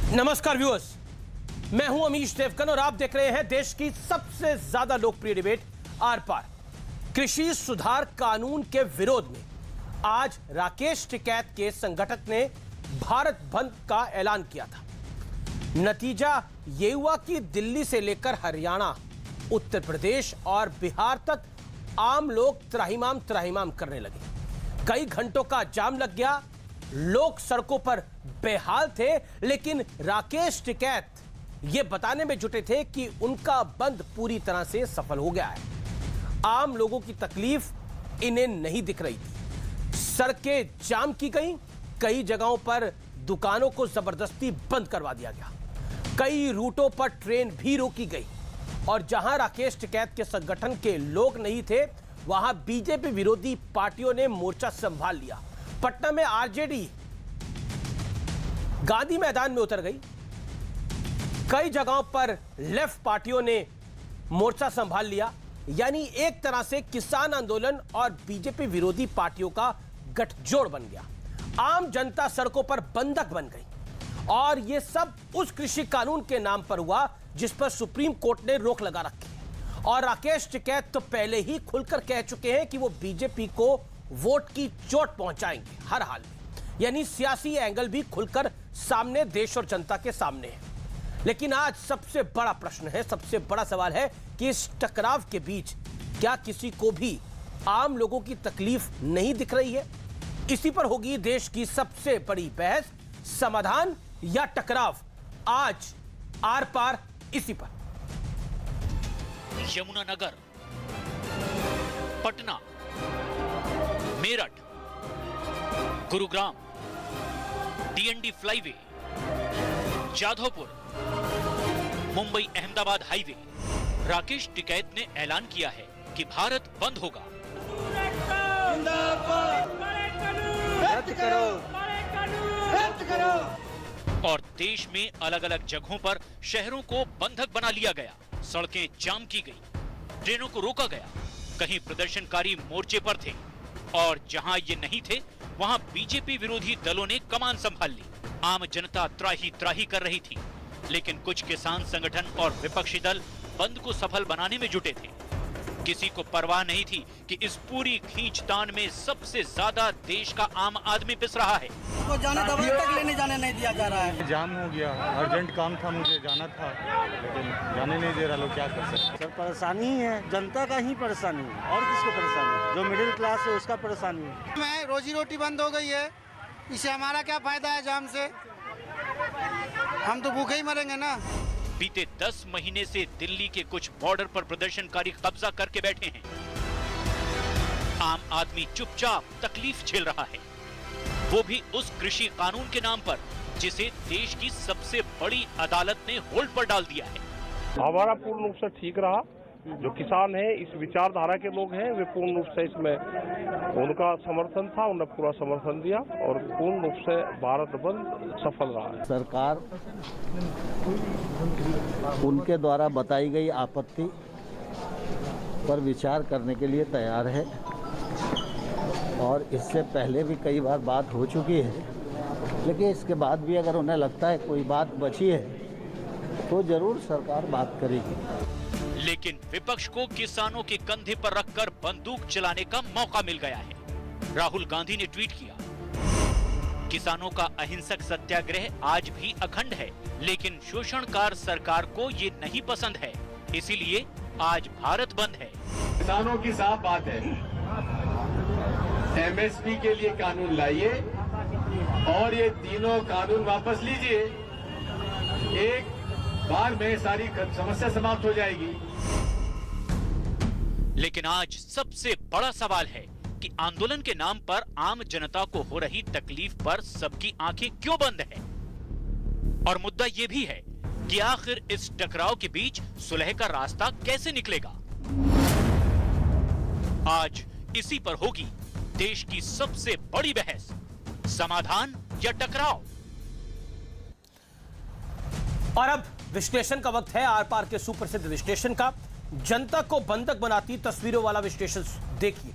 नमस्कार व्यूअर्स, मैं हूं अमीश देवगन और आप देख रहे हैं देश की सबसे ज्यादा लोकप्रिय डिबेट आर पार। कृषि सुधार कानून के विरोध में आज राकेश टिकैत के संगठक ने भारत बंद का ऐलान किया था। नतीजा ये हुआ कि दिल्ली से लेकर हरियाणा, उत्तर प्रदेश और बिहार तक आम लोग त्राहिमाम करने लगे। कई घंटों का जाम लग गया, लोग सड़कों पर बेहाल थे, लेकिन राकेश टिकैत ये बताने में जुटे थे कि उनका बंद पूरी तरह से सफल हो गया है। आम लोगों की तकलीफ इन्हें नहीं दिख रही थी। सड़कें जाम की गई, कई जगहों पर दुकानों को जबरदस्ती बंद करवा दिया गया, कई रूटों पर ट्रेन भी रोकी गई और जहां राकेश टिकैत के संगठन के लोग नहीं थे, वहां बीजेपी विरोधी पार्टियों ने मोर्चा संभाल लिया। पटना में आरजेडी गांधी मैदान में उतर गई, कई जगहों पर लेफ्ट पार्टियों ने मोर्चा संभाल लिया। यानी एक तरह से किसान आंदोलन और बीजेपी विरोधी पार्टियों का गठजोड़ बन गया। आम जनता सड़कों पर बंधक बन गई और यह सब उस कृषि कानून के नाम पर हुआ जिस पर सुप्रीम कोर्ट ने रोक लगा रखी है। और राकेश टिकैत तो पहले ही खुलकर कह चुके हैं कि वो बीजेपी को वोट की चोट पहुंचाएंगे हर हाल में। यानी सियासी एंगल भी खुलकर सामने देश और जनता के सामने है। लेकिन आज सबसे बड़ा प्रश्न है, सबसे बड़ा सवाल है कि इस टकराव के बीच क्या किसी को भी आम लोगों की तकलीफ नहीं दिख रही है? इसी पर होगी देश की सबसे बड़ी बहस, समाधान या टकराव। आज आर पार इसी पर। Yamunanagar, Patna, Meerut, Gurugram, DND flyway, Jadavpur, Mumbai Ahmedabad highway, Rakesh Tikait ने ऐलान किया है कि भारत बंद होगा। रद्द करो, रद्द करो। और देश में अलग अलग जगहों पर शहरों को बंधक बना लिया गया, सड़कें जाम की गई, ट्रेनों को रोका गया। कहीं प्रदर्शनकारी मोर्चे पर थे और जहां ये नहीं थे वहां बीजेपी विरोधी दलों ने कमान संभाल ली। आम जनता त्राही त्राही कर रही थी, लेकिन कुछ किसान संगठन और विपक्षी दल बंद को सफल बनाने में जुटे थे। किसी को परवाह नहीं थी कि इस पूरी खींचतान में सबसे ज्यादा देश का आम आदमी पिस रहा है। तो जाने दवाई तक लेने जाने नहीं दिया जा रहा है। जाम हो गया, अर्जेंट काम था, मुझे जाना था, लेकिन जाने नहीं दे रहा। लोग क्या कर सकते? सर परेशानी ही है, जनता का ही परेशानी है, और किसको परेशानी है? जो मिडिल क्लास है उसका परेशानी है। मैं रोजी रोटी बंद हो गई है, इससे हमारा क्या फायदा है जाम से? हम तो भूखे ही मरेंगे ना। बीते 10 महीने से दिल्ली के कुछ बॉर्डर पर प्रदर्शनकारी कब्जा करके बैठे हैं। आम आदमी चुपचाप तकलीफ झेल रहा है, वो भी उस कृषि कानून के नाम पर जिसे देश की सबसे बड़ी अदालत ने होल्ड पर डाल दिया है। हमारा पूर्ण रूप से ठीक रहा। जो किसान है, इस विचारधारा के लोग हैं, वे पूर्ण रूप से इसमें उनका समर्थन था, उन्होंने पूरा समर्थन दिया और पूर्ण रूप से भारत बंद सफल रहा है। सरकार उनके द्वारा बताई गई आपत्ति पर विचार करने के लिए तैयार है और इससे पहले भी कई बार बात हो चुकी है, लेकिन इसके बाद भी अगर उन्हें लगता है कोई बात बची है तो जरूर सरकार बात करेगी। लेकिन विपक्ष को किसानों के कंधे पर रखकर बंदूक चलाने का मौका मिल गया है। राहुल गांधी ने ट्वीट किया, किसानों का अहिंसक सत्याग्रह आज भी अखंड है, लेकिन शोषणकार सरकार को ये नहीं पसंद है, इसीलिए आज भारत बंद है। किसानों की साफ बात है, एमएसपी के लिए कानून लाइए और ये तीनों कानून वापस लीजिए, एक बार में सारी समस्या समाप्त हो जाएगी। लेकिन आज सबसे बड़ा सवाल है कि आंदोलन के नाम पर आम जनता को हो रही तकलीफ पर सबकी आंखें क्यों बंद है? और मुद्दा यह भी है कि आखिर इस टकराव के बीच सुलह का रास्ता कैसे निकलेगा? आज इसी पर होगी देश की सबसे बड़ी बहस, समाधान या टकराव। और अब विश्लेषण का वक्त है, आर पार के सुप्रसिद्ध विश्लेषण का। जनता को बंधक बनाती तस्वीरों वाला विश्लेषण देखिए।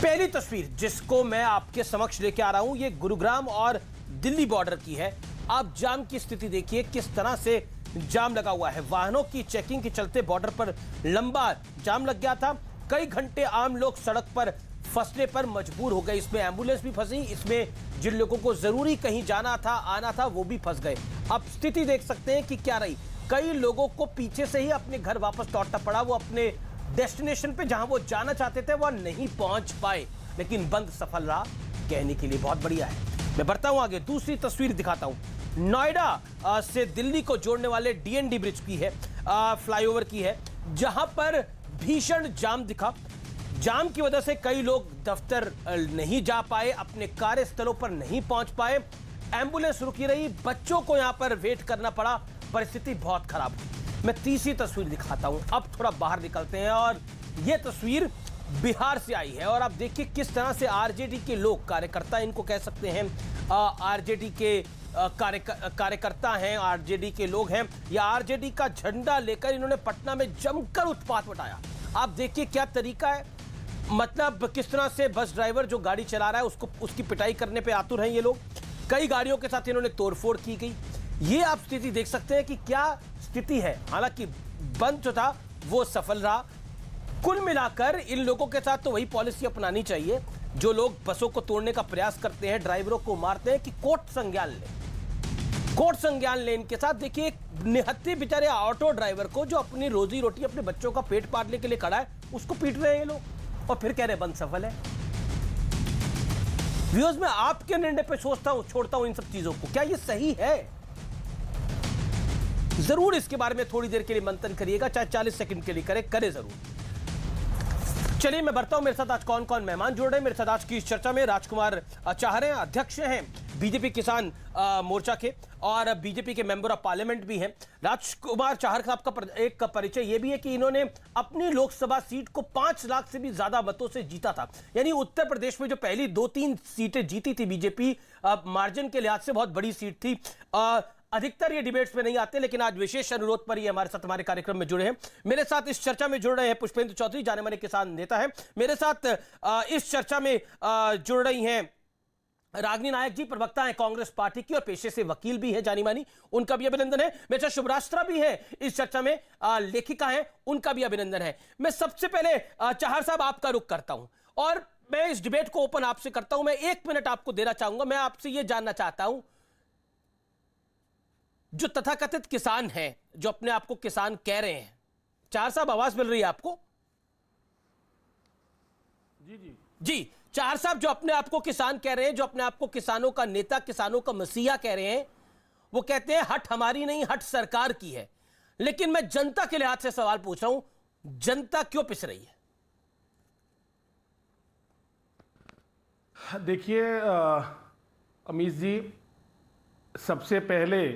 पहली तस्वीर जिसको मैं आपके समक्ष लेके आ रहा हूं, ये गुरुग्राम और दिल्ली बॉर्डर की है। आप जाम की स्थिति देखिए, किस तरह से जाम लगा हुआ है। वाहनों की चेकिंग के चलते बॉर्डर पर लंबा जाम लग गया था। कई घंटे आम लोग सड़क पर फंसने पर मजबूर हो गए। इसमें एम्बुलेंस भी फंसी, इसमें जिन लोगों को जरूरी कहीं जाना था, आना था, वो भी फंस गए। अब स्थिति देख सकते हैं कि क्या रही। कई लोगों को पीछे से ही अपने घर वापस लौटना पड़ा। वो अपने डेस्टिनेशन पे जहां वो जाना चाहते थे वह नहीं पहुंच पाए, लेकिन बंद सफल रहा। कहने के लिए बहुत बढ़िया है। मैं बढ़ता हूं आगे, दूसरी तस्वीर दिखाता हूं। नोएडा से दिल्ली को जोड़ने वाले डीएनडी ब्रिज की है, फ्लाईओवर की है, जहां पर भीषण जाम दिखा। जाम की वजह से कई लोग दफ्तर नहीं जा पाए, अपने कार्यस्थलों पर नहीं पहुंच पाए, एम्बुलेंस रुकी रही, बच्चों को यहां पर वेट करना पड़ा। परिस्थिति बहुत खराब हुई। मैं तीसरी तस्वीर दिखाता हूं। अब थोड़ा बाहर निकलते हैं और यह तस्वीर बिहार से आई है और आप देखिए किस तरह से आरजेडी के लोग, कार्यकर्ता इनको कह सकते हैं, आरजेडी के कार्यकर्ता हैं, आरजेडी के लोग हैं, या आरजेडी का झंडा लेकर इन्होंने पटना में जमकर उत्पात मचाया। आप देखिए क्या तरीका है, मतलब किस तरह से बस ड्राइवर जो गाड़ी चला रहा है उसकी पिटाई करने पे आतुर हैं ये लोग। कई गाड़ियों के साथ इन्होंने तोड़फोड़ की गई। ये आप स्थिति देख सकते हैं कि क्या स्थिति है। हालांकि बंद जो था वो सफल रहा। कुल मिलाकर इन लोगों के साथ तो वही पॉलिसी अपनानी चाहिए जो लोग बसों को तोड़ने का प्रयास करते हैं, ड्राइवरों को मारते हैं, कि कोर्ट संज्ञान ले, कोर्ट संज्ञान ले इनके साथ। देखिए निहत्थे बेचारे ऑटो ड्राइवर को, जो अपनी रोजी रोटी, अपने बच्चों का पेट पालने के लिए खड़ा है, उसको पीट रहे हैं ये लोग और फिर कह रहे बंद सफल है। व्यूअर्स, मैं आपके निर्णय पे छोड़ता हूं इन सब चीजों को। क्या ये सही है? जरूर इसके बारे में थोड़ी देर के लिए मंथन करिएगा, चाहे 40 सेकंड के लिए करे जरूर। चलिए मैं बढ़ता हूं। मेरे साथ आज कौन कौन मेहमान जुड़ रहे हैं मेरे साथ आज की इस चर्चा में। राजकुमार चाहरे अध्यक्ष हैं बीजेपी किसान मोर्चा के और बीजेपी के मेंबर ऑफ पार्लियामेंट भी हैं। राजकुमार चाहर साहब का एक परिचय यह भी है कि इन्होंने अपनी लोकसभा सीट को 5 लाख से भी ज्यादा मतों से जीता था। यानी उत्तर प्रदेश में जो पहली 2-3 सीटें जीती थी बीजेपी, मार्जिन के लिहाज से बहुत बड़ी सीट थी। अधिकतर ये डिबेट्स में नहीं आते, लेकिन आज विशेष अनुरोध पर ये हमारे साथ हमारे कार्यक्रम में जुड़े हैं। मेरे साथ इस चर्चा में जुड़ रहे हैं पुष्पेंद्र चौधरी, जाने माने किसान नेता है। मेरे साथ इस चर्चा में जुड़ रही हैं रागिनी नायक जी, प्रवक्ता हैं कांग्रेस पार्टी की और पेशे से वकील भी है जानी मानी, उनका भी अभिनंदन है। मेरे साथ शुभराष्ट्रा भी है इस चर्चा में, लेखिका है, उनका भी अभिनंदन है। मैं सबसे पहले चाहर साहब आपका रुख करता हूं और मैं इस डिबेट को ओपन आपसे करता हूं। मैं 1 मिनट आपको देना चाहूंगा। मैं आपसे यह जानना चाहता हूं, जो तथाकथित किसान हैं, जो अपने आप को किसान कह रहे हैं, चाहर साहब आवाज मिल रही है आपको? जी चाहर साहब, जो अपने आप को किसान कह रहे हैं, जो अपने आप को किसानों का नेता, किसानों का मसीहा कह रहे हैं, वो कहते हैं हट हमारी नहीं, हट सरकार की है। लेकिन मैं जनता के लिहाज से सवाल पूछ रहा हूं, जनता क्यों पिस रही है? देखिए अमीश जी, सबसे पहले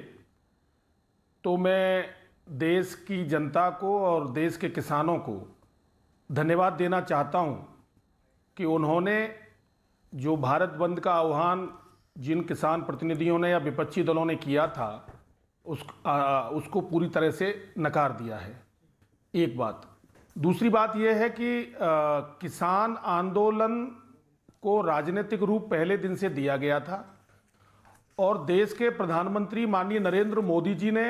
तो मैं देश की जनता को और देश के किसानों को धन्यवाद देना चाहता हूं कि उन्होंने जो भारत बंद का आह्वान जिन किसान प्रतिनिधियों ने या विपक्षी दलों ने किया था उसको पूरी तरह से नकार दिया है। एक बात। दूसरी बात यह है कि किसान आंदोलन को राजनीतिक रूप पहले दिन से दिया गया था और देश के प्रधानमंत्री माननीय नरेंद्र मोदी जी ने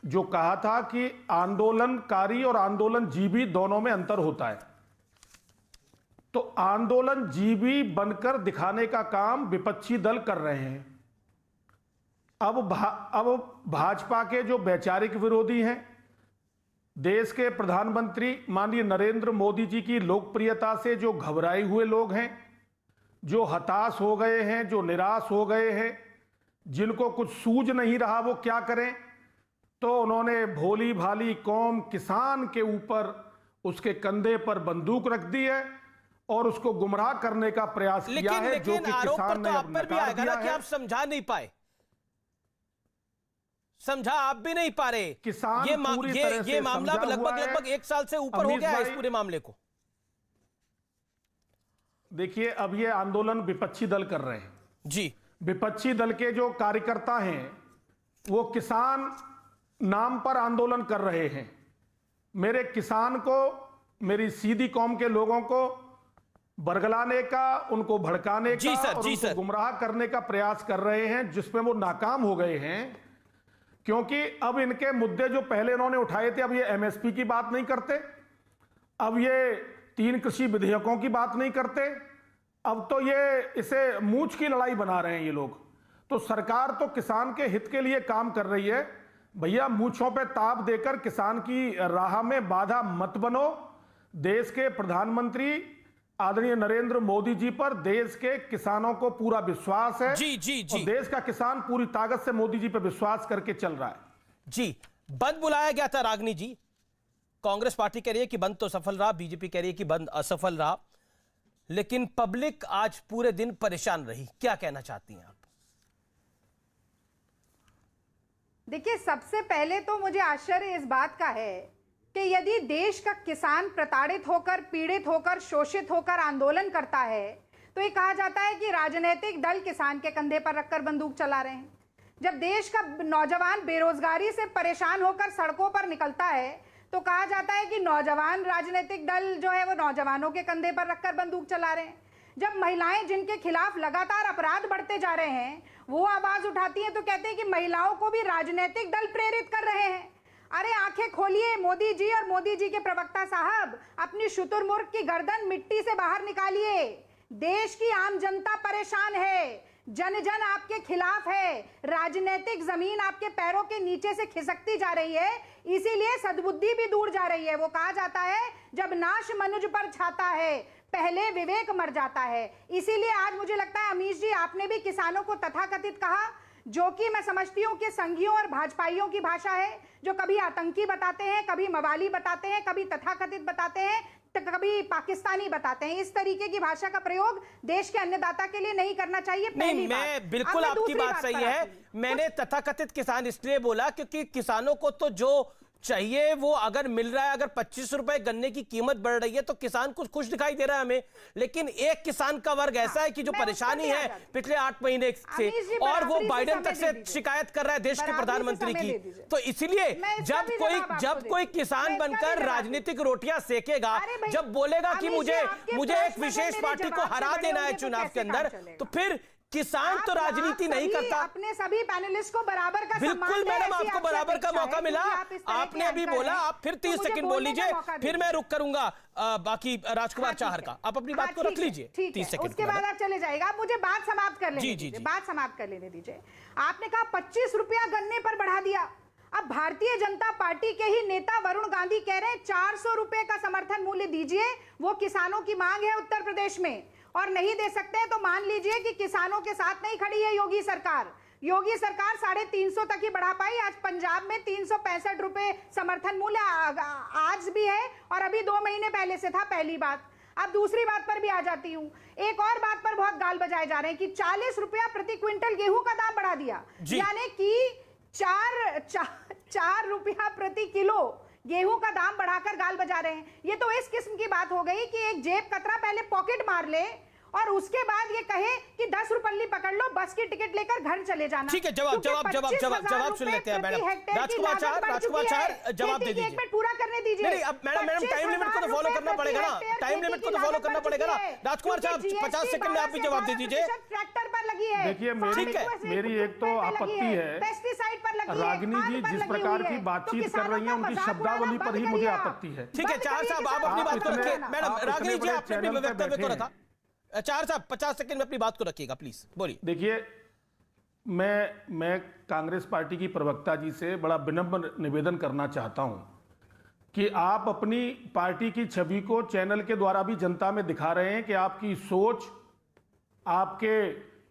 जो कहा था कि आंदोलनकारी और आंदोलनजीवी दोनों में अंतर होता है, तो आंदोलनजीवी बनकर दिखाने का काम विपक्षी दल कर रहे हैं। अब भाजपा के जो वैचारिक विरोधी हैं, देश के प्रधानमंत्री माननीय नरेंद्र मोदी जी की लोकप्रियता से जो घबराए हुए लोग हैं, जो हताश हो गए हैं, जो निराश हो गए हैं, जिनको कुछ सूझ नहीं रहा वो क्या करें, तो उन्होंने भोली भाली कौम किसान के ऊपर, उसके कंधे पर बंदूक रख दी है और उसको गुमराह करने का प्रयास किया है। जो कि किसान ने आप पर भी आएगा ना कि आप समझा नहीं पाए, समझा आप भी नहीं पा रहे। किसान ये मामला लगभग 1 साल से ऊपर हो गया है इस पूरे मामले को। देखिए, अब ये आंदोलन विपक्षी दल कर रहे हैं जी। विपक्षी दल के जो कार्यकर्ता हैं वो किसान नाम पर आंदोलन कर रहे हैं। मेरे किसान को, मेरी सीधी कौम के लोगों को बरगलाने का, उनको भड़काने जी का सर, और जी उनको सर। गुमराह करने का प्रयास कर रहे हैं, जिसमें वो नाकाम हो गए हैं। क्योंकि अब इनके मुद्दे जो पहले इन्होंने उठाए थे, अब ये एमएसपी की बात नहीं करते, अब ये 3 कृषि विधेयकों की बात नहीं करते, अब तो ये इसे मूंछ की लड़ाई बना रहे हैं ये लोग। तो सरकार तो किसान के हित के लिए काम कर रही है। भैया, मूंछों पे ताप देकर किसान की राह में बाधा मत बनो। देश के प्रधानमंत्री आदरणीय नरेंद्र मोदी जी पर देश के किसानों को पूरा विश्वास है। जी जी जी। और देश का किसान पूरी ताकत से मोदी जी पर विश्वास करके चल रहा है। जी, बंद बुलाया गया था रागनी जी। कांग्रेस पार्टी कह रही है कि बंद तो सफल रहा, बीजेपी कह रही है कि बंद असफल रहा, लेकिन पब्लिक आज पूरे दिन परेशान रही। क्या कहना चाहती हैं आप? देखिए, सबसे पहले तो मुझे आश्चर्य इस बात का है कि यदि देश का किसान प्रताड़ित होकर, पीड़ित होकर, शोषित होकर आंदोलन करता है तो ये कहा जाता है कि राजनीतिक दल किसान के कंधे पर रखकर बंदूक चला रहे हैं। जब देश का नौजवान बेरोजगारी से परेशान होकर सड़कों पर निकलता है तो कहा जाता है कि नौजवान राजनीतिक दल जो है वो नौजवानों के कंधे पर रखकर बंदूक चला रहे हैं। जब महिलाएं जिनके खिलाफ लगातार अपराध बढ़ते जा रहे हैं वो आवाज उठाती हैं तो कहते हैं कि महिलाओं को भी राजनीतिक दल प्रेरित कर रहे हैं। अरे आंखें खोलिए मोदी जी और मोदी जी के प्रवक्ता साहब, अपनी शुतुरमुर्ग की गर्दन मिट्टी से बाहर निकालिए। देश की आम जनता परेशान है, जन जन आपके खिलाफ है, राजनीतिक जमीन आपके पैरों के नीचे से खिसकती जा रही है, इसीलिए सद्बुद्धि भी दूर जा रही है। वो कहा जाता है जब नाश मनुज पर छाता है पहले विवेक मर जाता है। इसीलिए आज मुझे लगता है अमीश जी, आपने भी किसानों को तथाकथित कहा, जो कि मैं समझती हूं कि संघियों और भाजपाइयों की भाषा है, जो कभी आतंकी बताते हैं, कभी मवाली बताते हैं, कभी तथाकथित बताते हैं, तो कभी पाकिस्तानी बताते हैं। इस तरीके की भाषा का प्रयोग देश के अन्नदाता के लिए नहीं करना चाहिए। नहीं, मैं बिल्कुल आपकी बात सही है। मैंने तथाकथित किसान इसलिए बोला क्योंकि किसानों को तो जो चाहिए वो अगर मिल रहा है। अगर 25 रुपए गन्ने की कीमत बढ़ रही है तो किसान कुछ खुश दिखाई दे रहा है हमें, लेकिन एक किसान का वर्ग ऐसा है कि जो परेशानी है पिछले 8 महीने से, और वो बाइडेन तक से शिकायत कर रहा है देश के प्रधानमंत्री की। तो इसीलिए जब कोई किसान बनकर राजनीतिक रोटियां सेकेगा, जब बोलेगा कि मुझे एक विशेष पार्टी को हरा देना है चुनाव के अंदर, तो फिर किसान तो राजनीति नहीं करता। अपने सभी पैनलिस्ट को बराबर का बिल्कुल मैडम, आपको बराबर का मौका मिला। आपने अभी बोला, आप फिर 30 सेकंड बोल लीजिए, फिर मैं रुक करूंगा बाकी राजकुमार चाहर का। आप अपनी बात को रख लीजिए 30 सेकंड, उसके बाद आप चले जाइएगा। आप मुझे बात समाप्त कर लेने दीजिए, बात समाप्त कर लेने दीजिए। आपने कहा 25 रुपया गन्ने पर बढ़ा दिया। अब भारतीय जनता पार्टी के ही नेता वरुण गांधी कह रहे हैं 400 रुपए का समर्थन मूल्य दीजिए, वो किसानों की मांग है उत्तर प्रदेश में, और नहीं दे सकते तो मान लीजिए कि किसानों के साथ नहीं खड़ी है योगी सरकार। योगी सरकार 350 तक ही बढ़ा पाई। आज पंजाब में 365 रुपए समर्थन मूल्य आज भी है और अभी 2 महीने पहले से था। पहली बात। अब दूसरी बात पर भी आ जाती हूं। एक और बात पर बहुत गाल बजाए जा रहे हैं कि 40 रुपया प्रति क्विंटल गेहूं का दाम बढ़ा दिया, यानी कि 4 रुपया प्रति किलो गेहूं का दाम बढ़ाकर गाल बजा रहे हैं। ये तो इस किस्म की बात हो गई कि एक जेब कतरा पहले पॉकेट मार ले और उसके बाद ये कहे कि 10 रुपये पकड़ लो, बस की टिकट लेकर घर चले जाना। ठीक है, जवाब सुन लेते हैं मैडम। राजकुमार चाहर जवाब दे दीजिए। पूरा करने दीजिए। नहीं, अब मैडम टाइम लिमिट को तो फॉलो करना पड़ेगा ना, टाइम लिमिट को तो फॉलो करना पड़ेगा ना। राजकुमार चाहर 50 सेकंड में आप भी जवाब दे दीजिए। ट्रैक्टर पर लगी है। देखिए, मेरी एक तो आपत्ति है, पेस्टिसाइड पर लगी है, रागिनी जी जिस प्रकार की बातचीत कर रही है उनकी शब्दावली पर ही मुझे आपत्ति है। ठीक है चाहर साहब, आप अपनी बात को रखिए। मैडम रागिनी जी, आपने अपने वक्तव्य को रखा। चाहर साहब 50 सेकंड में अपनी बात को रखिएगा प्लीज, बोलिए। देखिए, मैं कांग्रेस पार्टी की प्रवक्ता जी से बड़ा विनम्र निवेदन करना चाहता हूं कि आप अपनी पार्टी की छवि को चैनल के द्वारा भी जनता में दिखा रहे हैं कि आपकी सोच, आपके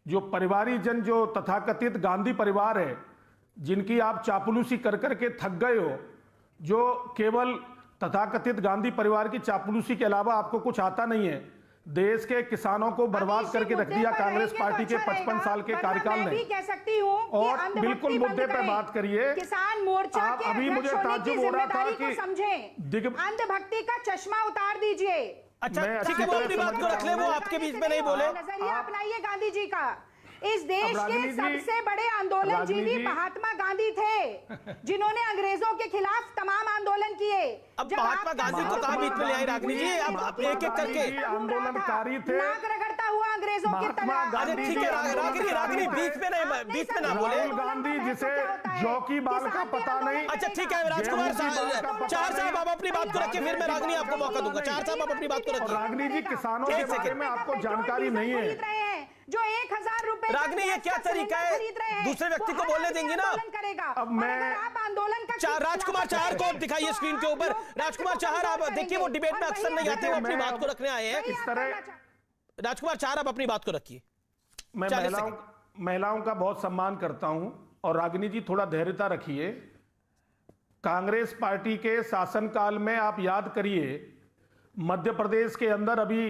जो परिवारीजन, जो तथाकथित गांधी परिवार है, जिनकी आप चापलूसी कर करके थक गए हो, जो केवल तथाकथित गांधी परिवार की चापलूसी के अलावा आपको कुछ आता नहीं है। देश के किसानों को बर्बाद करके रख दिया कांग्रेस पार्टी के 55 साल के कार्यकाल ने। कह सकती हूं और बिल्कुल मुद्दे पे बात करिए। किसान मोर्चा के अभी मुझे ताज्जुब हो रहा था कि समझें, अंधभक्ति का चश्मा उतार दीजिए। अच्छा ठीक है, वो अपनी बात को रख ले, वो आपके बीच में नहीं बोले। नजरिया अपनाइए गांधी जी का। इस देश के सबसे बड़े आंदोलनजीवी महात्मा गांधी थे, जिन्होंने अंग्रेजों के खिलाफ तमाम आंदोलन किए। अब महात्मा गांधी को कहां बीच में ले आई रागिनी जी? अब एक एक करके आंदोलनकारी थे, नाक रगड़ता हुआ अंग्रेजों की तरह। अरे ठीक है रागिनी, बीच में ना बोले। राहुल गांधी जिसे जौकी बाल का पता नहीं। अच्छा ठीक है राजकुमार चार साहब आप अपनी बात को रखिए, फिर मैं रागिनी आपको मौका दूंगा। चार साहब आप अपनी बात को रखिए। रागिनी जी, किसानों के बारे में आपको जानकारी नहीं है। जो 1000 रुपए रागिनी, ये क्या तरीका है? दूसरे व्यक्ति को बोलने देंगे ना? अब मैं आप आंदोलन का राजकुमार चाहर को दिखाइए स्क्रीन के ऊपर। राजकुमार चाहर, आप देखिए वो डिबेट में अक्सर नहीं आते, वो अपनी बात को रखने आए हैं। इस तरह राजकुमार चाहर, आप अपनी बात को रखिए। मैं महिलाओं का बहुत सम्मान करता हूं, और रागिनी जी थोड़ा धैर्यता रखिए। कांग्रेस पार्टी के शासनकाल में आप याद करिए, मध्य प्रदेश के अंदर अभी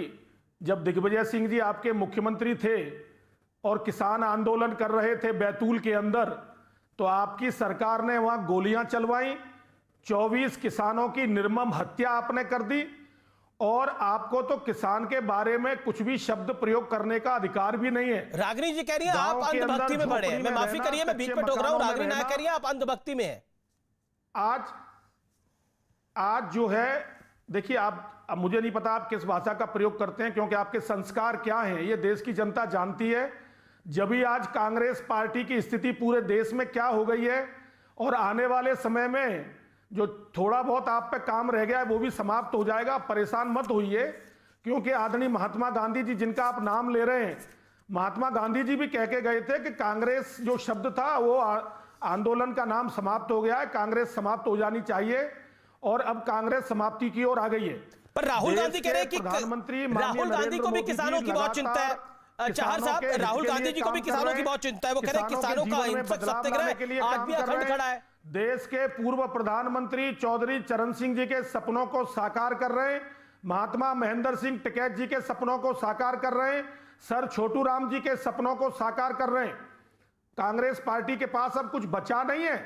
जब दिग्विजय सिंह जी आपके मुख्यमंत्री थे और किसान आंदोलन कर रहे थे बैतूल के अंदर, तो आपकी सरकार ने वहां गोलियां चलवाई, 24 किसानों की निर्मम हत्या आपने कर दी, और आपको तो किसान के बारे में कुछ भी शब्द प्रयोग करने का अधिकार भी नहीं है। रागिनी जी कह रही है आप अंधभक्ति में पड़े हैं। मैं माफी करिए, मैं बीच में टोक रहा हूं। रागिनी ना कह रही है आप अंधभक्ति में है। आज जो है, देखिए अब मुझे नहीं पता आप किस भाषा का प्रयोग करते हैं, क्योंकि आपके संस्कार क्या हैं ये देश की जनता जानती है। जब भी आज कांग्रेस पार्टी की स्थिति पूरे देश में क्या हो गई है, और आने वाले समय में जो थोड़ा बहुत आप पे काम रह गया है वो भी समाप्त हो जाएगा। परेशान मत होइए, क्योंकि आदरणीय महात्मा गांधी जी जिनका आप नाम ले रहे हैं, महात्मा गांधी जी भी कह के गए थे कि कांग्रेस जो शब्द था वो आंदोलन का नाम समाप्त हो गया है, कांग्रेस समाप्त हो जानी चाहिए, और अब कांग्रेस समाप्ति की ओर आ गई है। पर राहुल गांधी कह रहे हैं कि प्रधानमंत्री राहुल गांधी को भी किसानों की बहुत चिंता है। चाहर साहब, राहुल गांधी जी को भी किसानों की बहुत चिंता है। वो कह रहे हैं किसानों का हिंसक सत्याग्रह आज भी अखंड खड़ा है। देश के पूर्व प्रधानमंत्री चौधरी चरण सिंह जी के सपनों को साकार कर रहे हैं, महात्मा महेंद्र सिंह टिकैत जी के सपनों को साकार कर रहे हैं, सर छोटू राम जी के सपनों को साकार कर रहे हैं। कांग्रेस पार्टी के पास अब कुछ बचा नहीं है।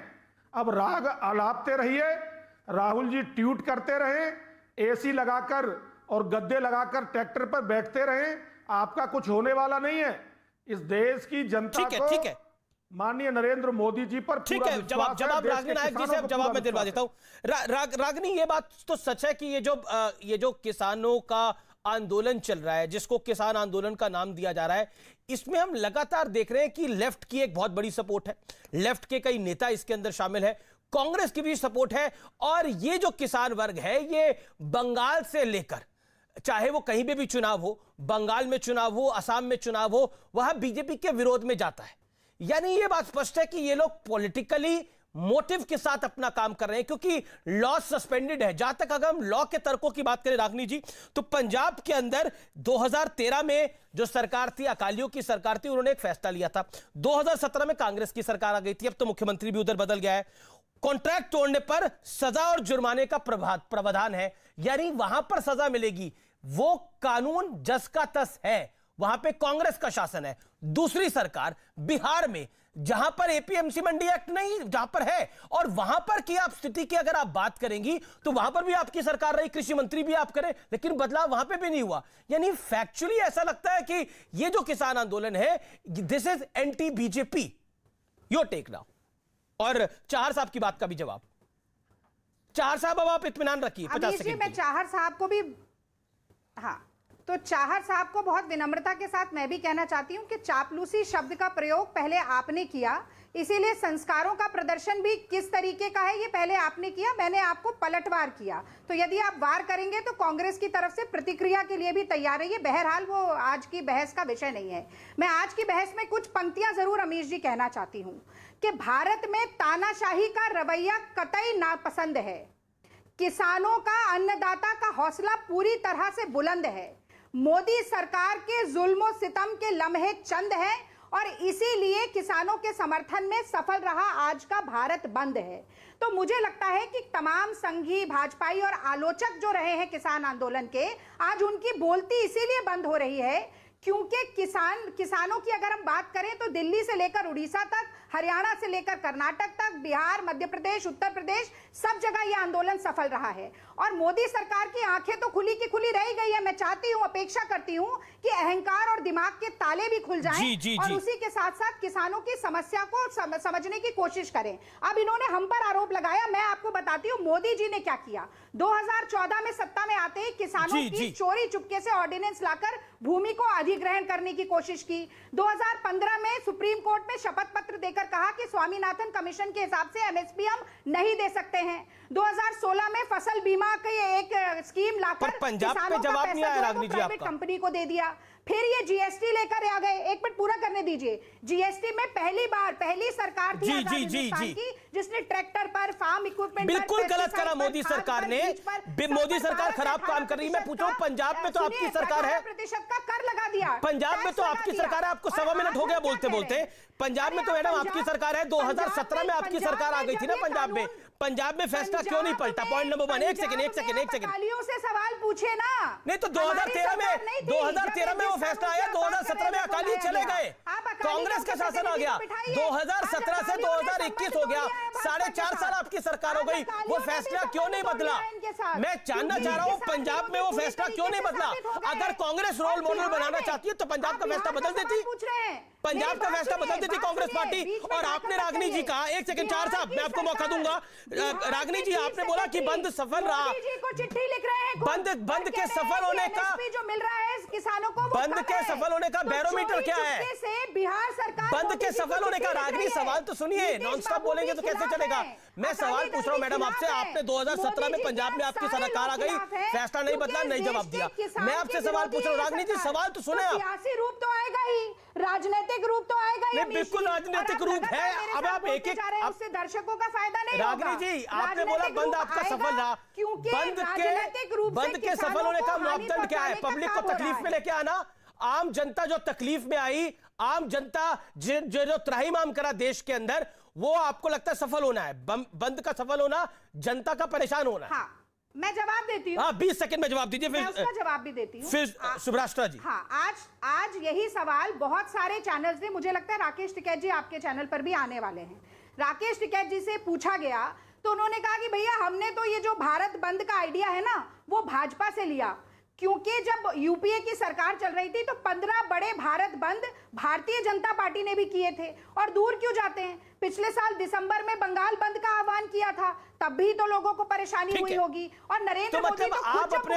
अब राग आलापते रहिए, राहुल जी ट्वीट करते रहे, एसी लगाकर और गद्दे लगाकर ट्रैक्टर पर बैठते रहे, आपका कुछ होने वाला नहीं है। इस देश की जनता को माननीय नरेंद्र मोदी जी पर ठीक है। जवाब रागिनी नायक जी से अब जवाब मैं दिलवा देता हूं। रागिनी, ये बात तो सच है कि ये जो किसानों का आंदोलन चल रहा है, जिसको किसान आंदोलन का नाम दिया जा रहा है, इसमें हम लगातार देख रहे हैं कि लेफ्ट की एक बहुत बड़ी सपोर्ट है, लेफ्ट के कई नेता इसके अंदर शामिल है, कांग्रेस की भी सपोर्ट है, और ये जो किसान वर्ग है ये बंगाल से लेकर, चाहे वो कहीं पे भी चुनाव हो, बंगाल में चुनाव हो, असम में चुनाव हो, वहां बीजेपी के विरोध में जाता है। यानी ये बात स्पष्ट है कि ये लोग पॉलिटिकली मोटिव के साथ अपना काम कर रहे हैं, क्योंकि लॉ सस्पेंडेड है। जहां तक अगर हम लॉ के तर्कों की बात करें रागिनी जी, तो पंजाब के अंदर 2013 में जो सरकार थी, अकालियों की सरकार थी, उन्होंने एक फैसला लिया था। 2017 में कांग्रेस की सरकार आ गई थी, अब तो मुख्यमंत्री भी उधर बदल गया है। कॉन्ट्रैक्ट तोड़ने पर सजा और जुर्माने का प्रावधान है, यानी वहां पर सजा मिलेगी। वो कानून जस का तस है, वहां पे कांग्रेस का शासन है। दूसरी सरकार बिहार में, जहां पर एपीएमसी मंडी एक्ट नहीं, जहां पर है, और वहां पर की आप स्थिति की अगर आप बात करेंगी तो वहां पर भी आपकी सरकार रही, कृषि मंत्री भी आप करें, लेकिन बदलाव वहां पे भी नहीं हुआ। यानी फैक्चुअली ऐसा लगता है कि ये जो किसान आंदोलन है, this is anti BJP. Your take now. और चाहर साहब की बात का भी जवाब। चाहर साहब, अब आप इत्मीनान रखिए 50 सेकंड। मैं चाहर साहब को भी, हाँ, तो चाहर साहब को बहुत विनम्रता के साथ मैं भी कहना चाहती हूं कि चापलूसी शब्द का प्रयोग पहले आपने किया, इसीलिए संस्कारों का प्रदर्शन भी किस तरीके का है ये पहले आपने किया, मैंने आपको पलटवार किया। तो यदि आप वार करेंगे तो कांग्रेस की तरफ से प्रतिक्रिया के लिए भी तैयार रहिए। बहरहाल वो आज की बहस का विषय नहीं है। मैं आज की बहस में कुछ पंक्तियां जरूर अमीश जी कहना चाहती हूं कि भारत में तानाशाही का रवैया कतई नापसंद है, किसानों का, अन्नदाता का हौसला पूरी तरह से बुलंद है, मोदी सरकार के जुल्म सितम के लम्हे चंद हैं, और इसीलिए किसानों के समर्थन में सफल रहा आज का भारत बंद है। तो मुझे लगता है कि तमाम संघी, भाजपाई और आलोचक जो रहे हैं किसान आंदोलन के, आज उनकी बोलती इसीलिए बंद हो रही है क्योंकि किसानों की अगर हम बात करें तो दिल्ली से लेकर उड़ीसा तक हरियाणा से लेकर कर्नाटक तक, बिहार, मध्य प्रदेश, उत्तर प्रदेश, सब जगह यह आंदोलन सफल रहा है। और मोदी सरकार की आंखें तो खुली की खुली रह गई है। मैं चाहती हूं, अपेक्षा करती हूं कि अहंकार और दिमाग के ताले भी खुल जाएं और उसी के साथ साथ किसानों की समस्या को समझने की कोशिश करें। अब इन्होंने हम पर आरोप लगाया, मैं आपको बताती हूं मोदी जी ने क्या किया। 2014 में सत्ता में आते ही किसानों की चोरी चुपके से ऑर्डिनेंस लाकर भूमि को अधिग्रहण करने की कोशिश की। 2015 में सुप्रीम कोर्ट में शपथ पत्र देकर कहा कि स्वामीनाथन कमीशन के हिसाब से एमएसपी हम नहीं दे सकते हैं। 2016 में फसल बीमा की एक स्कीम लाकर पंजाब पे जवाब नहीं आया रागनी जी आपका, कंपनी को दे दिया। फिर ये जीएसटी लेकर आ गए। एक मिनट पूरा करने दीजिए। जीएसटी में पहली सरकार थी हिंदुस्तान की जिसने ट्रैक्टर पर, फार्म इक्विपमेंट पर, बिल्कुल गलत करा मोदी सरकार ने। मोदी सरकार खराब काम कर रही है। मैं पूछूं, पंजाब में तो आपकी सरकार है, 18% का कर लगा दिया। पंजाब में तो आपकी सरकार है। आपको 1.25 मिनट हो गया बोलते बोलते। पंजाब में तो मैडम आपकी सरकार है। 2017 में आपकी सरकार आ गई थी ना पंजाब में। पंजाब में फैसला क्यों नहीं पलटा? Point number 1। एक सेकंड से सवाल पूछे ना। नहीं तो 2013 में वो फैसला आया, 2017 में अकाली चले गए, कांग्रेस का शासन आ गया, 2017 से 2021 हो गया, 4.5 साल आपकी सरकार हो गई। वो फैसला क्यों नहीं बदला? मैं जानना चाह रहा हूं पंजाब में वो फैसला क्यों नहीं बदला? अगर कांग्रेस रोल मॉडल बनाना चाहती है तो पंजाब का फैसला बदल देती, पंजाब का फैसला बदल देती कांग्रेस पार्टी। और आपने रागनी जी कहा, 1 सेकंड चार साहब मैं आपको मौका दूंगा। रागनी जी आपने बोला कि बंद सफल रहा, चिट्ठी लिख रहे हैं, बंद के सफल होने का जो मिल रहा है किसानों को, बंद के सफल होने का बैरोमीटर क्या है? बिहार सरकार बंद के सफल होने का, रागनी सवाल तो सुनिए, नॉन स्टॉप बोलेंगे तो कैसे चलेगा? मैं सवाल पूछ रहा हूं मैडम आपसे। आपने 2017 में पंजाब में आपकी सरकार आ गई, फैसला नहीं बदला, नहीं जवाब दिया। मैं आपसे सवाल पूछ रहा हूं रागनी जी, सवाल तो सुने आप। सियासी रूप तो आएगा ही, राजनीतिक रूप तो आएगा ही। बिल्कुल राजनीतिक रूप है। अब आप एक उससे दर्शकों का फायदा नहीं होगा। रागनी जी आपने बोला बंद आपका सफल रहा, बंद के सफल होने का मापदंड क्या है? पब्लिक को तकलीफ में लेके आना, आम जनता जो तकलीफ में आई, आम जनता जो त्राहिमाम करा देश के अंदर, वो आपको लगता है सफल होना है? बंद का सफल होना जनता का परेशान होना है? हाँ, मैं जवाब देती हूँ। 20 सेकंड में जवाब दीजिए, मैं उसका जवाब भी देती हूँ। फिर सुभ्राष्ट्रा जी। हाँ, आज यही सवाल बहुत सारे चैनल्स ने, मुझे लगता है राकेश टिकैत जी आपके चैनल पर भी आने वाले हैं, राकेश टिकैत जी से पूछा गया तो उन्होंने कहा कि भैया हमने तो ये जो भारत बंद का आइडिया है ना वो भाजपा से लिया, क्योंकि जब यूपीए की सरकार चल रही थी तो 15 बड़े भारत बंद भारतीय जनता पार्टी ने भी किए थे। और दूर क्यों जाते हैं, पिछले साल दिसंबर में बंगाल बंद का आह्वान किया था, तब भी तो लोगों को परेशानी हुई होगी। और नरेंद्र मोदी तो आप अपने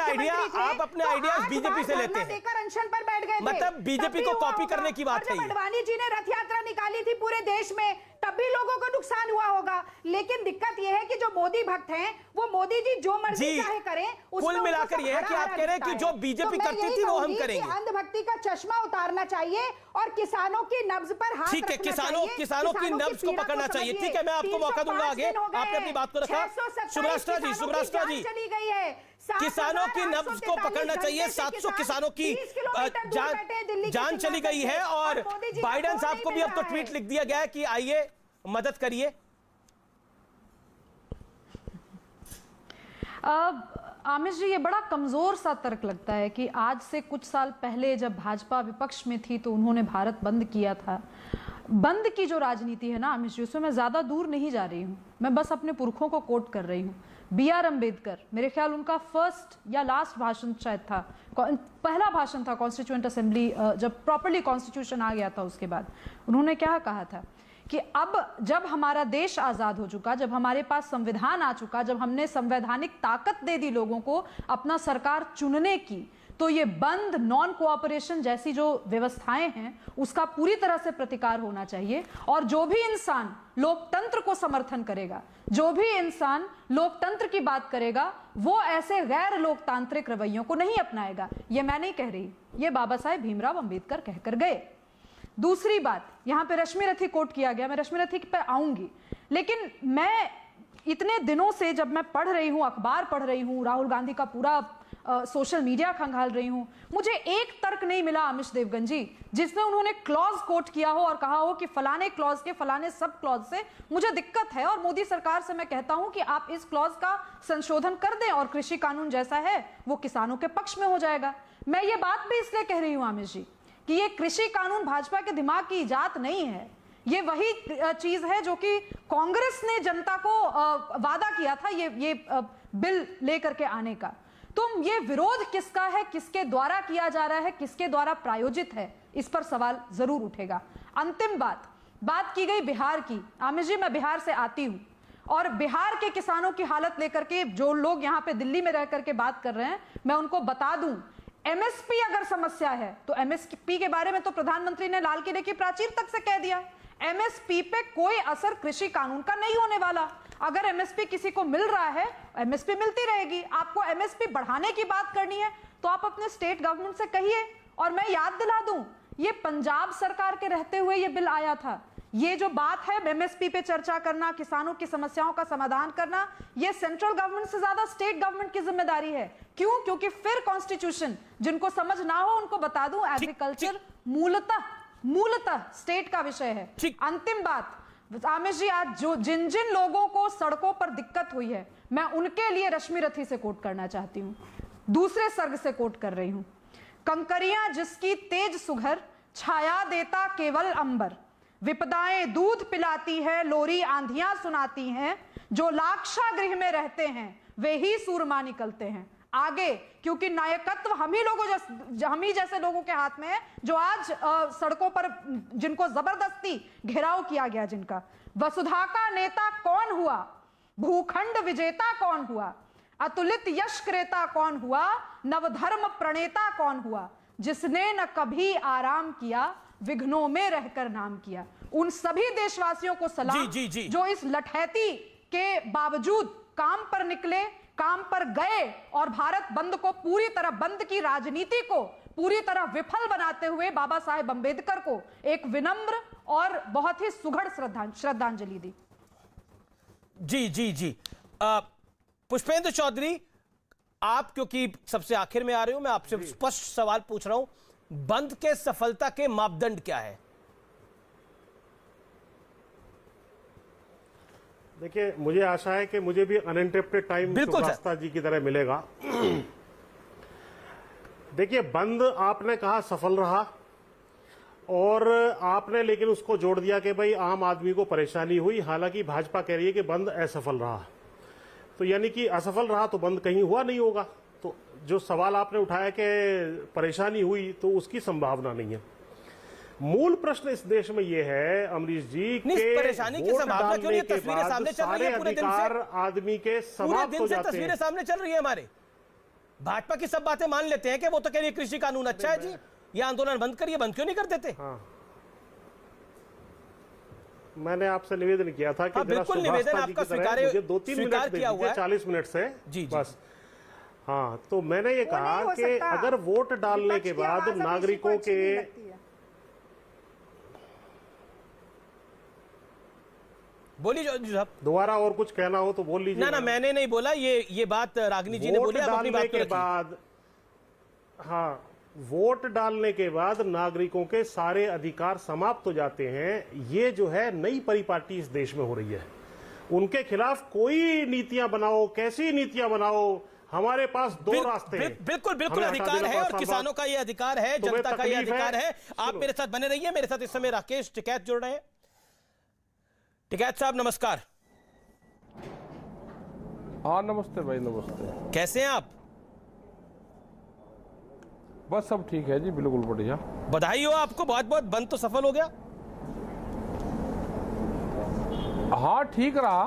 आइडियाज बीजेपी से लेते हैं, देकर अनशन पर बैठ गए थे, मतलब बीजेपी को कॉपी करने की बात है। अडवाणी जी ने रथ यात्रा निकाली थी पूरे देश में, तब भी लोगों को नुकसान हुआ होगा। लेकिन दिक्कत यह है कि जो मोदी भक्त हैं वो मोदी जी जो मर्जी चाहे करें। कुल मिलाकर यह है कि आप कह रहे हैं कि जो बीजेपी करती थी वो हम करेंगे। अंधभक्ति का चश्मा उतारना चाहिए और किसानों की नब्ज पर हाथ ठीक है, किसानों की नब्ज को पकड़ना चाहिए। ठीक है, मैं आपको मौका दूंगा आगे, आपने अपनी बात को रखा। सुभ्राष्ट्रा जी चली गई है, किसानों की नब्ज को पकड़ना चाहिए। 700 किसानों की जान चली गई है और बाइडेन साहब को भी अब तो ट्वीट लिख दिया गया है कि आइए मदद करिए। आमिश जी, ये बड़ा कमजोर सा तर्क लगता है कि आज से कुछ साल पहले जब भाजपा विपक्ष में थी तो उन्होंने भारत बंद किया था। बंद की जो राजनीति है ना आमिश जी, उसमें मैं ज्यादा दूर नहीं जा रही हूँ, मैं बस अपने पुरखों को कोट कर रही हूँ। B.R. अम्बेडकर, मेरे ख्याल उनका फर्स्ट या लास्ट भाषण शायद था, पहला भाषण था कॉन्स्टिट्यूएंट असेंबली, जब प्रॉपर्ली कॉन्स्टिट्यूशन आ गया था उसके बाद उन्होंने क्या कहा था कि अब जब हमारा देश आज़ाद हो चुका, जब हमारे पास संविधान आ चुका, जब हमने संवैधानिक ताकत दे दी लोगों को अपना सरकार चुनने की, तो ये बंद, नॉन कोऑपरेशन जैसी जो व्यवस्थाएं हैं उसका पूरी तरह से प्रतिकार होना चाहिए। और जो भी इंसान लोकतंत्र को समर्थन करेगा, जो भी इंसान लोकतंत्र की बात करेगा, वो ऐसे गैर लोकतांत्रिक रवैयों को नहीं अपनाएगा। ये मैं नहीं कह रही, ये बाबा साहेब भीमराव अंबेडकर कहकर गए। दूसरी बात, यहां पे रश्मि रथी कोट किया गया, मैं रश्मि रथी पे आऊंगी, लेकिन मैं इतने दिनों से जब मैं पढ़ रही हूं, अखबार पढ़ रही हूं, राहुल गांधी का पूरा सोशल मीडिया खंगाल रही हूं, मुझे एक तर्क नहीं मिला आमिश देवगन जी जिसमें उन्होंने क्लॉज कोट किया हो और कहा हो कि फलाने क्लॉज के फलाने सब क्लॉज से मुझे दिक्कत है और मोदी सरकार से मैं कहता हूं कि आप इस क्लॉज का संशोधन कर दें और कृषि कानून जैसा है वो किसानों के पक्ष में हो जाएगा। मैं ये बात भी इसलिए कह रही हूं आमिश जी कि ये कृषि कानून भाजपा के दिमाग की इजात नहीं है, ये वही चीज है जो कि कांग्रेस ने जनता को वादा किया था ये बिल लेकर के आने का। तो ये विरोध किसका है, किसके द्वारा किया जा रहा है, किसके द्वारा प्रायोजित है, इस पर सवाल जरूर उठेगा। अंतिम बात की गई बिहार की। आमिर जी, मैं बिहार से आती हूं और बिहार के किसानों की हालत लेकर के जो लोग यहां पे दिल्ली में रह करके बात कर रहे हैं, मैं उनको बता दूं, एमएसपी अगर समस्या है तो एमएसपी के बारे में तो प्रधानमंत्री ने लाल किले की प्राचीर तक से कह दिया। एमएसपी पे कोई असर कृषि कानून का नहीं होने वाला। अगर एमएसपी किसी को मिल रहा है, एमएसपी मिलती रहेगी। आपको एमएसपी बढ़ाने की बात करनी है तो आप अपने स्टेट गवर्नमेंट से कहिए। और मैं याद दिला दूं, ये पंजाब सरकार के रहते हुए ये बिल आया था। ये जो बात है एमएसपी पे चर्चा करना, किसानों की समस्याओं का समाधान करना, ये सेंट्रल गवर्नमेंट से ज्यादा स्टेट गवर्नमेंट की जिम्मेदारी है। क्यों? क्योंकि फिर कॉन्स्टिट्यूशन, जिनको समझ ना हो उनको बता दूं, एग्रीकल्चर मूलतः स्टेट का विषय है। अंतिम बात, आमिर जी, आज जो जिन लोगों को सड़कों पर दिक्कत हुई है, मैं उनके लिए रश्मि रथी से कोट करना चाहती हूं, दूसरे सर्ग से कोट कर रही हूं। कंकरियां जिसकी तेज सुघर, छाया देता केवल अंबर, विपदाएं दूध पिलाती है, लोरी आंधियां सुनाती हैं, जो लाक्षागृह में रहते हैं वे ही सूरमा निकलते हैं आगे। क्योंकि नायकत्व हम ही जैसे लोगों के हाथ में है, जो आज सड़कों पर जिनको जबरदस्ती घेराव किया गया, जिनका। वसुधा का नेता कौन हुआ, भूखंड विजेता कौन हुआ, अतुलित यश क्रेता कौन हुआ, नवधर्म प्रणेता कौन हुआ, जिसने न कभी आराम किया, विघ्नों में रहकर नाम किया। उन सभी देशवासियों को सलाम जी। जो इस लठैती के बावजूद काम पर निकले, काम पर गए और भारत बंद को पूरी तरह, बंद की राजनीति को पूरी तरह विफल बनाते हुए बाबा साहेब अंबेडकर को एक विनम्र और बहुत ही सुघड़ श्रद्धांजलि दी। जी। पुष्पेंद्र चौधरी, आप क्योंकि सबसे आखिर में आ रहे हो, मैं आपसे स्पष्ट सवाल पूछ रहा हूं, बंद के सफलता के मापदंड क्या है? देखिए, मुझे आशा है कि मुझे भी अनइंटरप्टेड टाइम सुभाषता जी की तरह मिलेगा। देखिए, बंद आपने कहा सफल रहा, और आपने लेकिन उसको जोड़ दिया कि भाई आम आदमी को परेशानी हुई। हालांकि भाजपा कह रही है कि बंद असफल रहा, तो यानी कि असफल रहा तो बंद कहीं हुआ नहीं होगा। तो जो सवाल आपने उठाया कि परेशानी हुई, तो उसकी संभावना नहीं है। मूल प्रश्न इस देश में यह है अमरीश जी, कि परेशानी की संभावना क्यों नहीं है? तस्वीरें सामने चल रही है, पूरे दिन से आदमी के समाप्त हो जाते हैं। तस्वीरें सामने चल रही है हमारे। भाजपा की सब बातें मान लेते हैं कि वो तो कह रही है कृषि कानून अच्छा है जी, ये आंदोलन बंद करिए, बंद क्यों नहीं कर देते? हाँ, मैंने आपसे निवेदन किया था कि बिल्कुल निवेदन आपका स्वीकार 2-3 मिनट दीजिए, 40 मिनट से जी बस। हाँ, तो मैंने ये कहा कि अगर वोट डालने के बाद नागरिकों के, बोलिए साहब, दोबारा और कुछ कहना हो तो बोल लीजिए। ना, मैंने नहीं बोला, ये बात रागिनी जी ने बोली। आप अपनी बात के बाद, हाँ, वोट डालने के बाद नागरिकों के सारे अधिकार समाप्त हो जाते हैं। ये जो है नई परिपाटी इस देश में हो रही है। उनके खिलाफ कोई नीतियां बनाओ, कैसी नीतियां बनाओ, हमारे पास दो रास्ते हैं। बिल्कुल अधिकार है, और किसानों का ये अधिकार है, जनता का ये अधिकार है। आप मेरे साथ बने रहिए। मेरे साथ इस समय राकेश टिकैत जुड़ रहे हैं। टिकैत साहब नमस्कार। हाँ नमस्ते भाई, नमस्ते। कैसे हैं आप? बस सब ठीक है जी, बिल्कुल बढ़िया। बधाई हो आपको, बहुत बहुत। बंद तो सफल हो गया। हाँ ठीक रहा।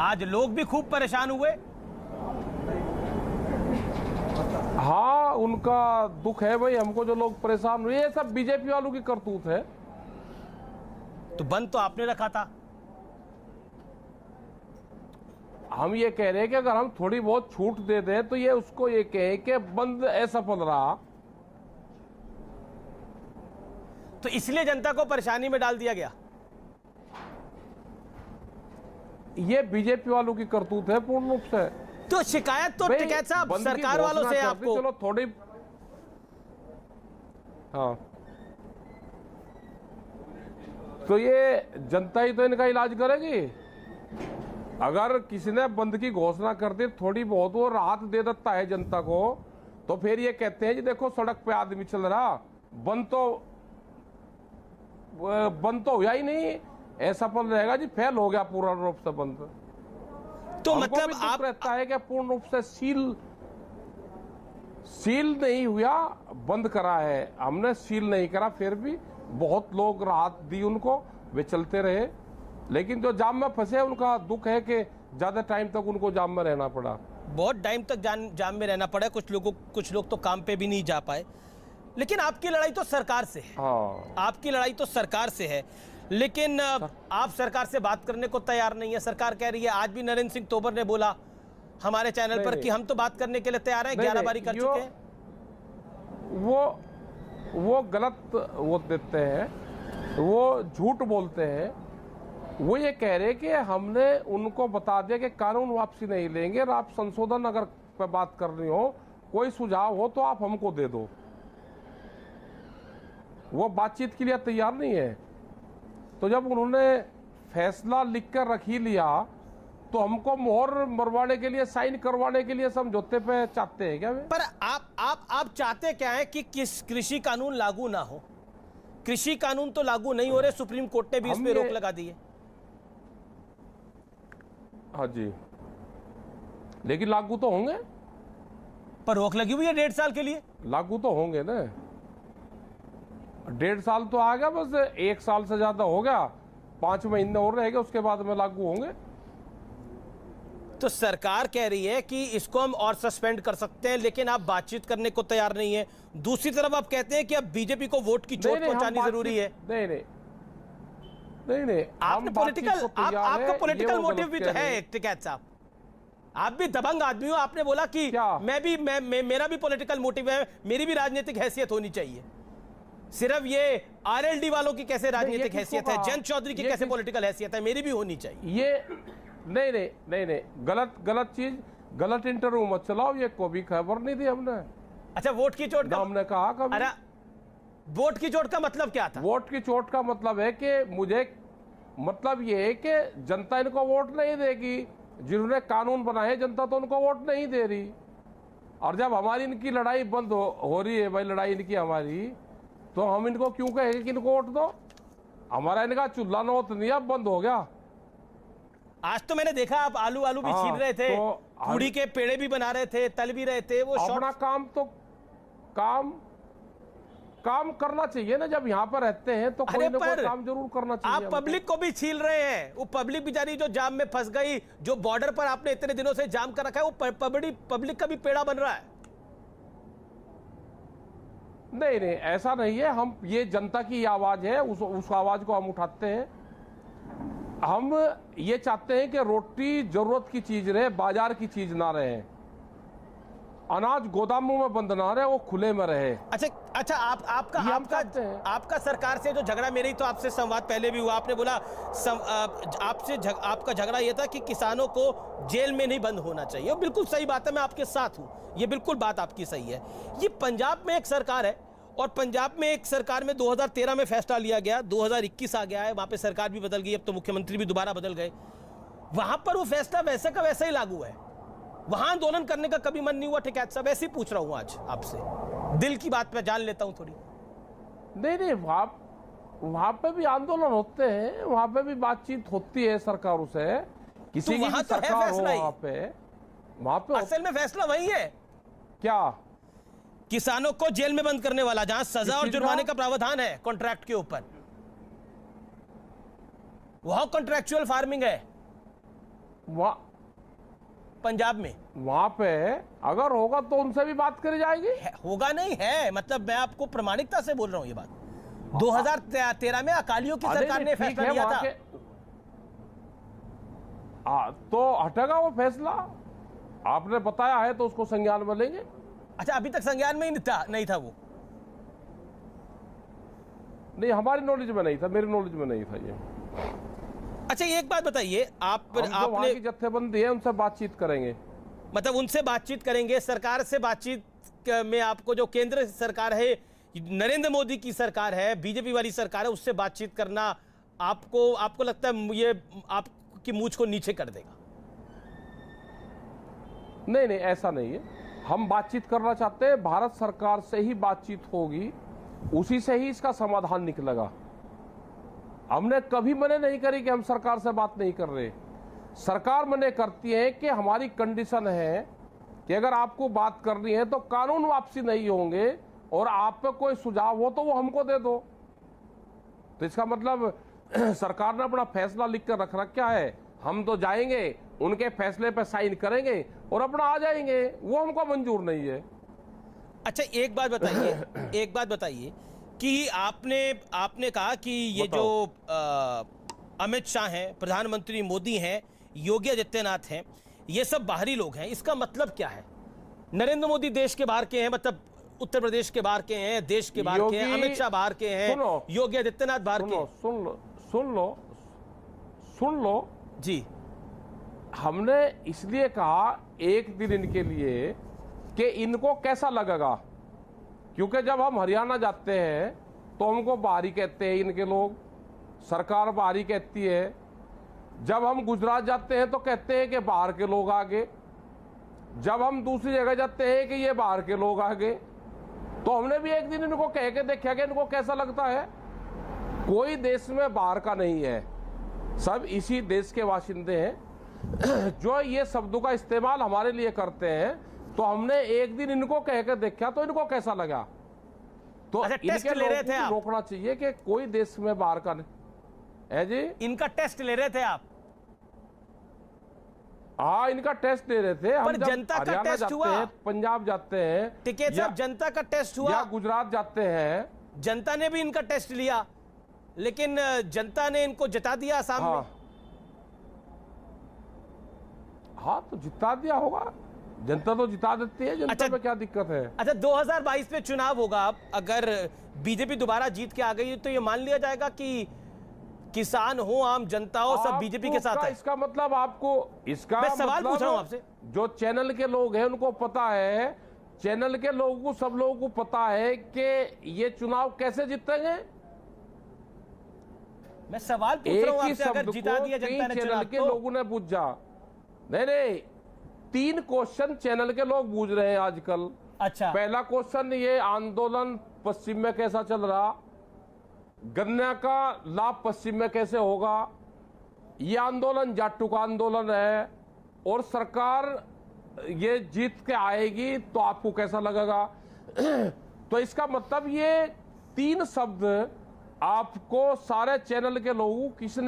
आज लोग भी खूब परेशान हुए। हाँ, उनका दुख है भाई, हमको जो लोग परेशान हुए, ये सब बीजेपी वालों की करतूत है। तो बंद तो आपने रखा था। हम ये कह रहे हैं कि अगर हम थोड़ी बहुत छूट दे दें तो ये उसको ये कहे कि बंद असफल रहा, तो इसलिए जनता को परेशानी में डाल दिया गया। ये बीजेपी वालों की करतूत है पूर्ण रूप से। तो शिकायत तो टिकैत साहब सरकार वालों से आपको, चलो थोड़ी, हाँ, तो ये जनता ही तो इनका इलाज करेगी। अगर किसी ने बंद की घोषणा कर दी, थोड़ी बहुत वो राहत दे देता है जनता को, तो फिर ये कहते हैं जी देखो सड़क पे आदमी चल रहा, बंद तो हुआ ही नहीं, असफल रहेगा जी, फेल हो गया पूर्ण रूप से बंद। तो हमको मतलब भी दुख आप रहता है कि पूर्ण रूप से सील नहीं हुआ, बंद करा है हमने, सील नहीं करा, फिर भी बहुत लोग राहत दी उनको, वे चलते रहे। लेकिन जो जाम में फंसे उनका दुख है कि ज्यादा टाइम तक उनको जाम में रहना पड़ा, बहुत टाइम तक जाम में रहना पड़ा। कुछ लोग तो काम पे भी नहीं जा पाए। लेकिन आपकी लड़ाई तो सरकार से है। हाँ, आपकी लड़ाई तो सरकार से है, लेकिन आप सरकार से बात करने को तैयार नहीं है। सरकार कह रही है, आज भी नरेंद्र सिंह तोमर ने बोला हमारे चैनल पर कि हम तो बात करने के लिए तैयार हैं, 11 बारी कर चुके हैं। वो गलत वो देते हैं, वो झूठ बोलते हैं। वो ये कह रहे कि हमने उनको बता दिया कि कानून वापसी नहीं लेंगे, और आप संशोधन अगर पे बात करनी हो, कोई सुझाव हो तो आप हमको दे दो। वो बातचीत के लिए तैयार नहीं है। तो जब उन्होंने फैसला लिख कर रख ही लिया तो हमको मोहर मरवाने के लिए, साइन करवाने के लिए समझौते पे चाहते हैं क्या वे? पर आप चाहते क्या है कि किस कृषि कानून लागू ना हो? कृषि कानून तो लागू नहीं हो रहे, सुप्रीम कोर्ट ने भी इस पे रोक लगा दी है। हाँ जी, लेकिन लागू तो होंगे। पर रोक लगी हुई है 1.5 साल के लिए। लागू तो होंगे ना, 1.5 साल तो आ गया, बस 1 साल से ज्यादा हो गया, 5 महीने और रहेंगे, उसके बाद में लागू होंगे। तो सरकार कह रही है कि इसको हम और सस्पेंड कर सकते हैं, लेकिन आप बातचीत करने को तैयार नहीं है। दूसरी तरफ आप कहते हैं कि अब बीजेपी को वोट की चोट पहुंचानी जरूरी है। नहीं, आपने पॉलिटिकल, आपका पॉलिटिकल मोटिव भी तो है टिकैत साहब। आप भी दबंग आदमी हो। आपने बोला कि मेरा भी पॉलिटिकल मोटिव है, मेरी भी राजनीतिक हैसियत होनी चाहिए। सिर्फ ये आरएलडी वालों की कैसे राजनीतिक हैसियत है, जयंत चौधरी की कैसे पॉलिटिकल हैसियत है, मेरी भी होनी चाहिए। ये नहीं, गलत चीज, गलत इंटरव्यू मत चलाओ, ये कोई भी खबर नहीं दी हमने। अच्छा, वोट की चोट का हमने कहा कभी? अरे वोट की चोट का मतलब क्या था? वोट की चोट का मतलब है कि मतलब ये है कि जनता इनको वोट नहीं देगी। जिन्होंने कानून बनाए, जनता तो उनको वोट नहीं दे रही। और जब हमारी इनकी लड़ाई बंद हो रही है, भाई लड़ाई इनकी हमारी, तो हम इनको क्यों कहेंगे कि इनको वोट दो? हमारा इनका चूल्हा नोत नहीं, अब बंद हो गया। आज तो मैंने देखा आप आलू भी छील रहे थे, पूड़ी के पेड़े भी बना रहे थे, तल भी रहे थे। वो अपना काम तो काम करना चाहिए ना, जब यहाँ पर रहते हैं तो कोई ना कोई काम जरूर करना चाहिए। आप पब्लिक को भी छील रहे हैं। वो पब्लिक बेचारी जो जाम में फंस गई, जो बॉर्डर पर आपने इतने दिनों से जाम कर रखा है, वो पब्लिक का भी पेड़ा बन रहा है। नहीं, ऐसा नहीं है। हम, ये जनता की आवाज है, उस आवाज को हम उठाते हैं। हम ये चाहते हैं कि रोटी जरूरत की चीज रहे, बाजार की चीज ना रहे। अनाज गोदामों में बंद ना रहे, वो खुले में रहे। अच्छा, आपका सरकार से जो झगड़ा, मेरी तो आपसे संवाद पहले भी हुआ, आपने बोला आपका झगड़ा ये था कि किसानों को जेल में नहीं बंद होना चाहिए। बिल्कुल सही बात है, मैं आपके साथ हूं, ये बिल्कुल बात आपकी सही है। ये पंजाब में एक सरकार है, और पंजाब में एक सरकार में 2013 में फैसला लिया गया, 2021 आ गया है, वहां पे सरकार भी बदल गई, अब तो मुख्यमंत्री भी दोबारा बदल गए। वहां पर वो फैसला वैसे का वैसा ही लागू है। वहां आंदोलन करने का कभी मन नहीं हुआ टिकैत साहब? ऐसे ही पूछ रहा हूं आज आपसे, दिल की बात मैं जान लेता हूं थोड़ी। नहीं, वहां पे भी आंदोलन होते हैं, वहां पे भी बातचीत होती है सरकारों से। किसी की भी सरकार हो, वहां पे असल में फैसला वही है क्या? किसानों को जेल में बंद करने वाला, जहां सजा और जुर्माने का प्रावधान है कॉन्ट्रैक्ट के ऊपर। वहां कॉन्ट्रैक्चुअल फार्मिंग है पंजाब में। वहां पे अगर होगा तो उनसे भी बात करी जाएगी। होगा नहीं है, मतलब मैं आपको प्रामाणिकता से बोल रहा हूं ये बात। 2013 में अकालियों की सरकार ने फैसला लिया था। तो हटेगा वो फैसला? आपने बताया है तो उसको संज्ञान में लेंगे। अच्छा, अभी तक संज्ञान में ही नहीं था वो? नहीं, हमारी नॉलेज में नहीं था, मेरी नॉलेज में नहीं था ये। अच्छा, एक बात बताइए, आपने जत्थेबंदी है, उनसे बातचीत करेंगे। मतलब उनसे बातचीत करेंगे, सरकार से बातचीत में आपको, जो केंद्र सरकार है, नरेंद्र मोदी की सरकार है, बीजेपी वाली सरकार है, उससे बातचीत करना आपको लगता है ये आपकी मूंछ को नीचे कर देगा? नहीं, ऐसा नहीं है। हम बातचीत करना चाहते हैं, भारत सरकार से ही बातचीत होगी। उसी से ही इसका समाधान निकलेगा। हमने कभी मने नहीं करी कि हम सरकार से बात नहीं कर रहे। सरकार मने करती है कि हमारी कंडीशन है कि अगर आपको बात करनी है तो कानून वापसी नहीं होंगे और आप पे कोई सुझाव हो तो वो हमको दे दो। तो इसका मतलब सरकार ने अपना फैसला लिख कर रख रखा है, हम तो जाएंगे उनके फैसले पे साइन करेंगे और अपना आ जाएंगे, वो हमको मंजूर नहीं है। अच्छा एक बात बताइए कि आपने कहा कि ये जो अमित शाह हैं, प्रधानमंत्री मोदी हैं, योगी आदित्यनाथ हैं, ये सब बाहरी लोग हैं, इसका मतलब क्या है? नरेंद्र मोदी देश के बाहर के हैं, मतलब उत्तर प्रदेश के बाहर के हैं, देश के बाहर के हैं, अमित शाह बाहर के हैं, योगी आदित्यनाथ बाहर के हैं। सुन लो जी। हमने इसलिए कहा एक दिन इनके लिए कि इनको कैसा लगेगा, क्योंकि जब हम हरियाणा जाते हैं तो हमको बाहरी कहते हैं इनके लोग, सरकार बाहरी कहती है। जब हम गुजरात जाते हैं तो कहते हैं कि बाहर के लोग आगे। जब हम दूसरी जगह जाते हैं कि ये बाहर के लोग आगे। तो हमने भी एक दिन इनको कह के देखा कि इनको कैसा लगता है। कोई देश में बाहर का नहीं है, सब इसी देश के वासिंदे हैं। जो ये शब्दों का इस्तेमाल हमारे लिए करते हैं, तो हमने एक दिन इनको कह के देखा तो इनको कैसा लगा। तो अच्छा, टेस्ट ले रहे थे आप? रोकना चाहिए कि कोई देश में बाहर का नहीं है जी। इनका टेस्ट ले रहे थे आप? हाँ, इनका टेस्ट ले रहे थे। पर जनता का टेस्ट हुआ? पंजाब जाते हैं, टिकैत साहब, जनता का टेस्ट हुआ? या गुजरात जाते हैं, जनता ने भी इनका टेस्ट लिया, लेकिन जनता ने इनको जिता दिया असम में। हाँ, तो जिता दिया होगा, जनता तो जिता देती है। जनता में क्या दिक्कत है? अच्छा, 2022 में चुनाव होगा, अगर बीजेपी दोबारा जीत के आ गई तो ये मान लिया जाएगा कि किसान हो, आम जनता हो, सब बीजेपी के साथ है? इसका मतलब आपको, इसका मैं सवाल पूछ रहा हूं आपसे। जो चैनल के लोग हैं उनको पता है, चैनल के लोगों को, सब लोगों को पता है कि ये चुनाव कैसे जीतेंगे। मैं सवाल पूछ रहा हूं आपसे, अगर जिता दिया जनता ने चैनल के लोगों ने पूछा। नहीं, 3 क्वेश्चन चैनल के लोग पूछ रहे हैं आजकल। अच्छा, पहला क्वेश्चन, ये आंदोलन पश्चिम में कैसा चल रहा, गन्ना का लाभ पश्चिम में कैसे होगा, ये आंदोलन जाटू का आंदोलन है, और सरकार ये जीत के आएगी तो आपको कैसा लगेगा। तो इसका मतलब ये 3 शब्द आपको सारे चैनल के लोगों किसी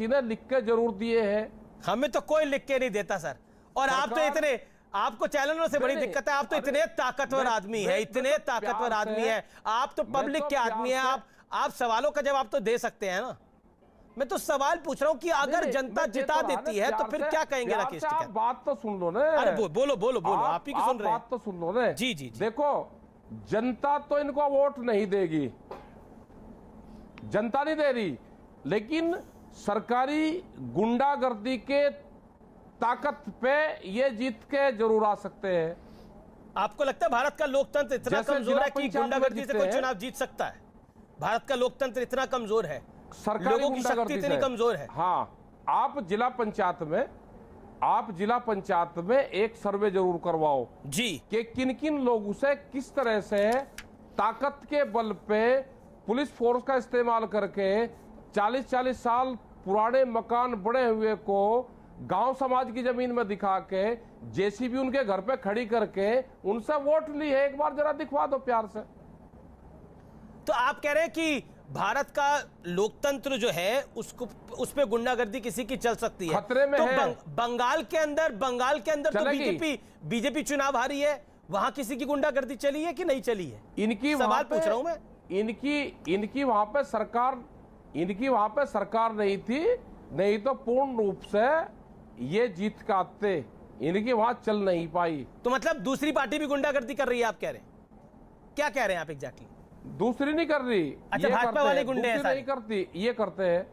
ने लिख के जरूर दिए हैं। हमें तो कोई लिख के नहीं देता सर। और आप तो इतने, आपको चैनलों से बड़ी दिक्कत है, आप तो इतने ताकतवर आदमी है, इतने ताकतवर आदमी है, आप तो पब्लिक के आदमी है, आप सवालों का जवाब तो दे सकते हैं ना। मैं तो सवाल पूछ रहा हूं कि अगर जनता जिता देती है तो फिर क्या कहेंगे राकेश टिकैत? बात तो सुन लो ना। अरे बोलो, आप ही की सुन रहे हैं। बात तो सुन लो ना। जी। देखो, जनता तो इनको वोट नहीं देगी, जनता नहीं दे रही, लेकिन सरकारी गुंडागर्दी के ताकत पे ये जीत के जरूर आ सकते हैं। आपको लगता है भारत का लोकतंत्र इतना कमजोर है कि गुंडागर्दी से कोई चुनाव जीत सकता है? भारत का लोकतंत्र इतना कमजोर है, लोगों की शक्ति इतनी कमजोर है। हाँ, आप जिला पंचायत में एक सर्वे जरूर करवाओ जी, कि किन किन लोगों से किस तरह से ताकत के बल पे पुलिस फोर्स का इस्तेमाल करके 40-40 साल पुराने मकान बने हुए को गांव समाज की जमीन में दिखा के जेसीबी उनके घर पे खड़ी करके उनसे वोट ली है। एक बार जरा दिखवा दो प्यार से। तो आप कह रहे हैं कि भारत का लोकतंत्र जो है उसको, उस पे गुंडागर्दी किसी की चल सकती है, खतरे में तो है। बंगाल के अंदर तो बीजेपी चुनाव हारी है, वहां किसी की गुंडागर्दी चली है कि नहीं चली है? इनकी सवाल पूछ रहा हूं मैं। इनकी वहां पे सरकार नहीं थी, नहीं तो पूर्ण रूप से ये जीत का आते, इनकी वहां चल नहीं पाई। तो मतलब दूसरी पार्टी भी गुंडागर्दी कर रही है, आप कह रहे हैं? क्या कह रहे हैं आप एग्जैक्टली? दूसरी नहीं कर रही। अच्छा, भाजपा वाले गुंडे हैं? नहीं करती, ये करते हैं,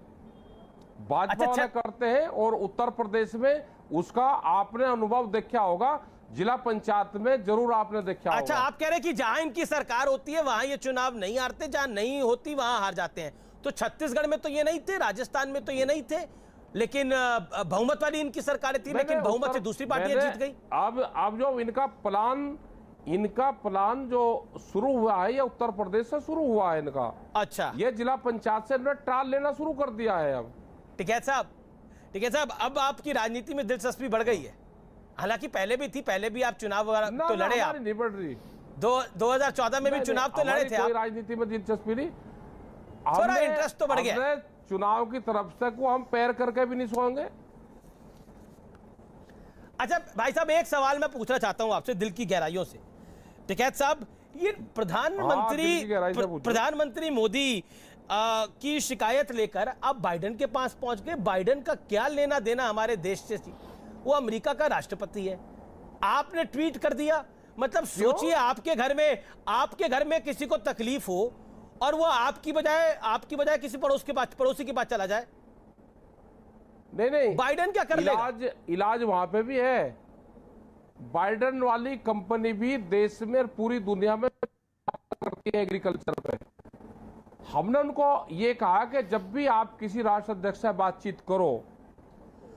भाजपा वाले करते हैं। और उत्तर प्रदेश में उसका आपने अनुभव देखा होगा, जिला पंचायत में जरूर आपने देखा होगा। अच्छा, आप कह रहे हैं कि जहां इनकी सरकार होती है वहां ये चुनाव नहीं हारते, जहां नहीं होती वहां हार जाते हैं। तो छत्तीसगढ़ में तो ये नहीं थे, राजस्थान में तो ये नहीं थे, लेकिन बहुमत वाली इनकी सरकारें थी, लेकिन बहुमत से दूसरी पार्टियां जीत गई। अब जो इनका प्लान इनका प्लान जो शुरू हुआ है ये उत्तर प्रदेश से शुरू हुआ है इनका। अच्छा, ये जिला पंचायत से इन्होंने ट्रायल लेना शुरू कर दिया है अब। टिकैत साहब, अब आपकी राजनीति में दिलचस्पी बढ़ गई है। हालांकि पहले भी थी, पहले भी आप चुनाव तो लड़े, आप नहीं बढ़ रही। 2014 में भी चुनाव तो लड़े थे। कोई राजनीति में दिलचस्पी नहीं, थोड़ा इंटरेस्ट तो बढ़ गया। चुनाव की तरफ से को हम पैर करके भी नहीं सोएंगे। अच्छा भाई साहब, एक सवाल मैं पूछना चाहता हूं आपसे दिल की गहराइयों से। टिकैत साहब, ये प्रधानमंत्री मोदी की शिकायत लेकर अब बाइडेन के पास पहुंच गए। बाइडेन का क्या लेना देना हमारे देश से? वो अमेरिका का राष्ट्रपति है, आपने ट्वीट कर दिया। मतलब सोचिए, आपके घर में किसी को तकलीफ हो और वो आपकी बजाय किसी पड़ोसी के पास चला जाए। नहीं, बाइडेन क्या कर लेगा? इलाज वहां पे भी है। बाइडेन वाली कंपनी भी देश में और पूरी दुनिया में करती है एग्रीकल्चर पे। हमने उनको ये कहा कि जब भी आप किसी राष्ट्र अध्यक्ष से बातचीत करो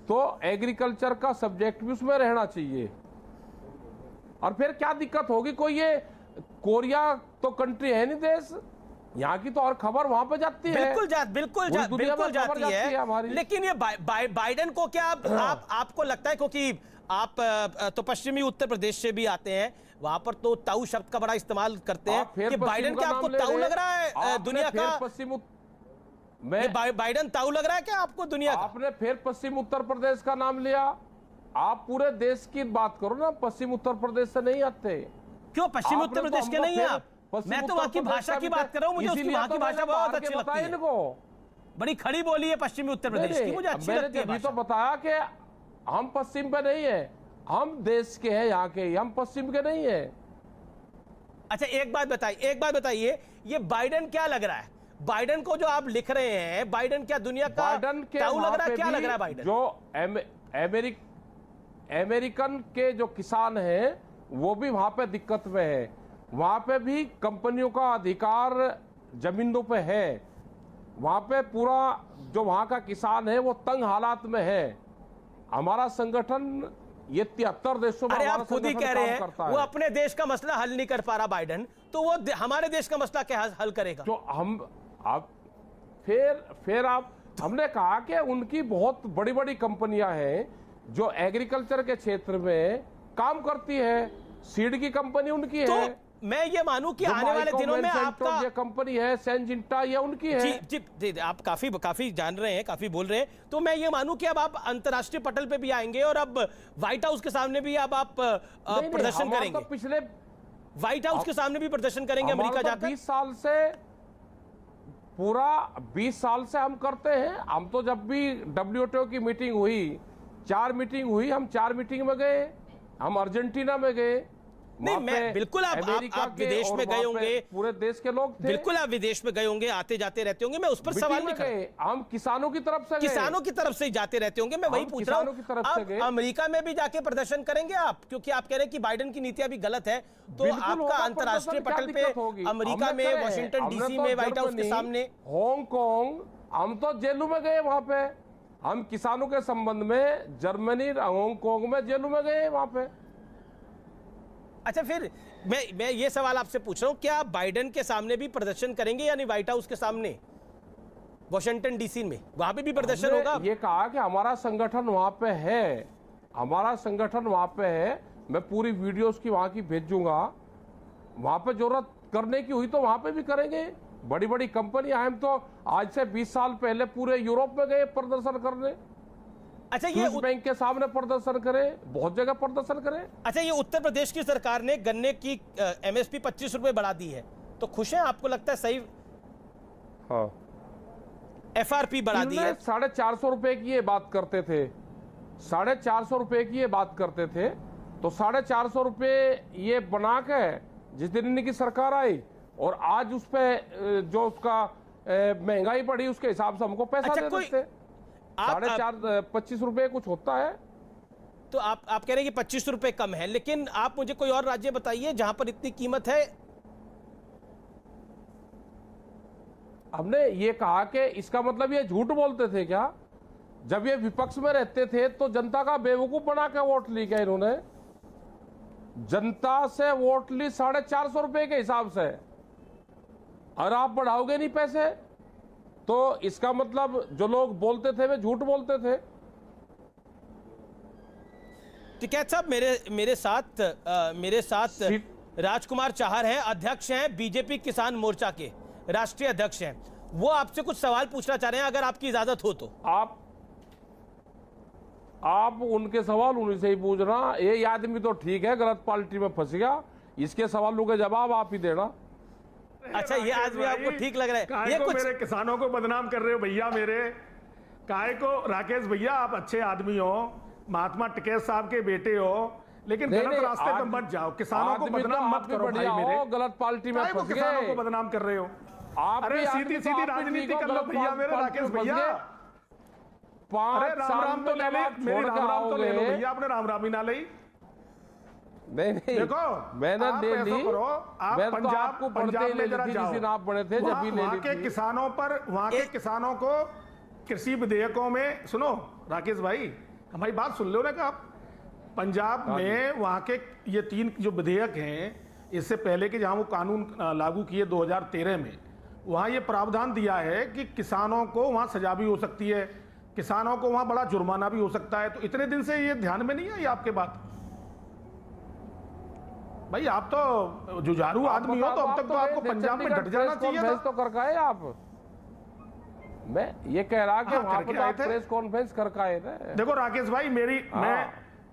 तो एग्रीकल्चर का सब्जेक्ट भी उसमें रहना चाहिए। और फिर क्या दिक्कत होगी? कोई ये कोरिया तो कंट्री है नहीं देश, यहाँ की तो और खबर वहां पे जाती है। बिल्कुल जाती है। लेकिन ये बाइडेन को क्या आपको लगता है, क्योंकि आप तो पश्चिमी उत्तर प्रदेश से भी आते हैं, वहां पर तो ताऊ शब्द का बड़ा इस्तेमाल करते हैं, कि बाइडेन क्या आपको ताऊ लग रहा है दुनिया का? बाइडेन ताऊ लग रहा है क्या आपको दुनिया का? आपने फिर पश्चिम उत्तर प्रदेश का नाम लिया। आप पूरे देश की बात करो ना, पश्चिम उत्तर प्रदेश से नहीं आते। क्यों पश्चिम उत्तर प्रदेश के नहीं है आप? मैं तो वहां की भाषा की बात कर रहा हूँ, मुझे उसकी वहां की भाषा बहुत अच्छी लगती है। इनको बड़ी खड़ी बोली है पश्चिमी उत्तर प्रदेश की, मुझे अच्छी लगती है। मैंने तो बताया कि हम पश्चिम पे नहीं है, हम देश के हैं, यहाँ के, हम पश्चिम के नहीं है। अच्छा एक बात बताइए, ये बाइडेन क्या लग रहा है? बाइडेन को जो आप लिख रहे हैं, बाइडेन क्या दुनिया का ताऊ लग रहा है? क्या लग रहा है बाइडेन? जो अमेरिकन के जो किसान हैं वो भी वहां पे दिक्कत में है। वहां पे भी कंपनियों का अधिकार जमीनों पे है। वहां पे पूरा जो वहां का किसान है वो तंग हालात में है। हमारा संगठन ये 73 देशों में आप खुद ही कह रहे हैं वो अपने देश का मसला हल नहीं कर पा रहा बाइडेन, तो वो हमारे देश का मसला क्या हल करेगा? तो फिर हमने कहा कि उनकी बहुत बड़ी बड़ी कंपनियां हैं जो एग्रीकल्चर के क्षेत्र में काम करती है। सीड की कंपनी उनकी है। मैं ये मानूं कि आने वाले दिनों में आपका ये कंपनी है सेंजिंटा, ये उनकी है। जी, आप काफी जान रहे हैं, काफी बोल रहे हैं। तो मैं ये मानूं कि अब आप अंतर्राष्ट्रीय पटल पे भी आएंगे और अब व्हाइट हाउस के सामने भी अब आप प्रदर्शन करेंगे। पिछले व्हाइट हाउस के सामने भी प्रदर्शन करेंगे अमेरिका जाकर। 20 साल से हम करते हैं। हम तो जब भी WTO की मीटिंग हुई, 4 मीटिंग हुई, हम 4 मीटिंग में गए। हम अर्जेंटीना में गए। नहीं, मैं बिल्कुल आप विदेश में गए होंगे, पूरे देश के लोग थे। बिल्कुल आप विदेश में गए होंगे, आते जाते रहते होंगे, मैं उस पर सवाल नहीं कर रहा। हम किसानों की तरफ से ही जाते रहते होंगे, मैं वही पूछ रहा हूं। अमेरिका में भी जाके प्रदर्शन करेंगे आप? क्योंकि आप कह रहे हैं कि बाइडेन की नीतियां भी गलत है, तो आपका अंतर्राष्ट्रीय पटल पे अमेरिका में, वॉशिंगटन DC में, व्हाइट हाउस के सामने, हांगकांग, हम तो जेलों में गए वहां पे। हम किसानों के संबंध में जर्मनी, हांगकांग में जेलों में गए वहां पे। अच्छा, फिर मैं ये सवाल आपसे पूछ रहा हूं, क्या बाइडेन के सामने भी प्रदर्शन करेंगे, यानी व्हाइट हाउस के सामने, वॉशिंगटन DC में, वहां पे भी प्रदर्शन होगा? ये कहा कि हमारा संगठन वहां पे है, हमारा संगठन वहां पे है। मैं पूरी वीडियोस की वहां की भेजूंगा। वहां पे जरूरत करने की हुई तो वहां पे भी करेंगे। बड़ी बड़ी कंपनियां, हम तो आज से 20 साल पहले पूरे यूरोप में गए प्रदर्शन करने। अच्छा, ये बैंक के सामने प्रदर्शन करें, बहुत जगह प्रदर्शन करें। अच्छा, ये उत्तर प्रदेश की सरकार ने गन्ने की MSP 25 रुपए बढ़ा दी है, तो खुश हैं? आपको लगता है सही? हाँ, FRP बढ़ा दी है। 450 रुपए की ये बात करते थे, 450 रुपए की ये बात करते थे। तो 450 रुपए ये बना के जिस दिन इनकी सरकार आई, और आज उस पे जो उसका महंगाई बढ़ी, उसके हिसाब से हमको पैसा दे देते। 25 रुपए कुछ होता है। तो आप कह रहे हैं कि 25 रुपए कम है, लेकिन आप मुझे कोई और राज्य बताइए जहां पर इतनी कीमत है। हमने ये कहा कि इसका मतलब ये झूठ बोलते थे क्या? जब ये विपक्ष में रहते थे तो जनता का बेवकूफ बना के वोट ली गया इन्होंने। जनता से वोट ली 450 रुपए के हिसाब से, और आप बढ़ाओगे नहीं पैसे, तो इसका मतलब जो लोग बोलते थे वे झूठ बोलते थे। टिकैत साहब, मेरे साथ राजकुमार चाहर हैं, अध्यक्ष हैं बीजेपी किसान मोर्चा के, राष्ट्रीय अध्यक्ष हैं। वो आपसे कुछ सवाल पूछना चाह रहे हैं, अगर आपकी इजाजत हो तो। आप उनके सवाल उन्हीं से ही पूछना। ये आदमी तो ठीक है, गलत पार्टी में फंस गया, इसके सवालों के जवाब आप ही देना। अच्छा, ये आदमी आपको ठीक लग रहा है? ये कुछ मेरे किसानों को बदनाम कर रहे हो भैया मेरे, काहे को? राकेश भैया, आप अच्छे आदमी हो, महात्मा टिकैत साहब के बेटे हो, लेकिन गलत रास्ते पे मत जाओ। किसानों को बदनाम मत करो भाई मेरे। गलत पार्टी में फंस गए, किसानों को बदनाम कर रहे हो। अरे सीधी सीधी राजनीति कर लो भैया मेरे, राकेश भैया। अरे राम राम तो ले लो, मेरी राम राम तो ले लो भैया, आपने राम राम ही ना ली। नहीं देखो, मैंने ले ली, आप पंजाब में जरा जाओ, आप बड़े थे जब भी ले ली। वहां के किसानों पर, वहां के किसानों को कृषि विधेयकों में, सुनो राकेश भाई, हमारी बात सुन लो ना। कि आप पंजाब में वहां के ये 3 जो विधेयक हैं, इससे पहले कि जहां वो कानून लागू किए 2013 में, वहां ये प्रावधान दिया है कि किसानों को वहां सजा भी हो सकती है, किसानों को वहां बड़ा जुर्माना भी हो सकता है। तो इतने दिन से ये ध्यान में नहीं आई आपके बात? भाई आप तो जुझारू आदमी हो, तो अब तक तो आपको पंजाब में डट जाना चाहिए था। तो कर आए आप? मैं ये कह रहा कि वहां पर आप प्रेस कॉन्फ्रेंस करके आए थे। देखो राकेश भाई, मैं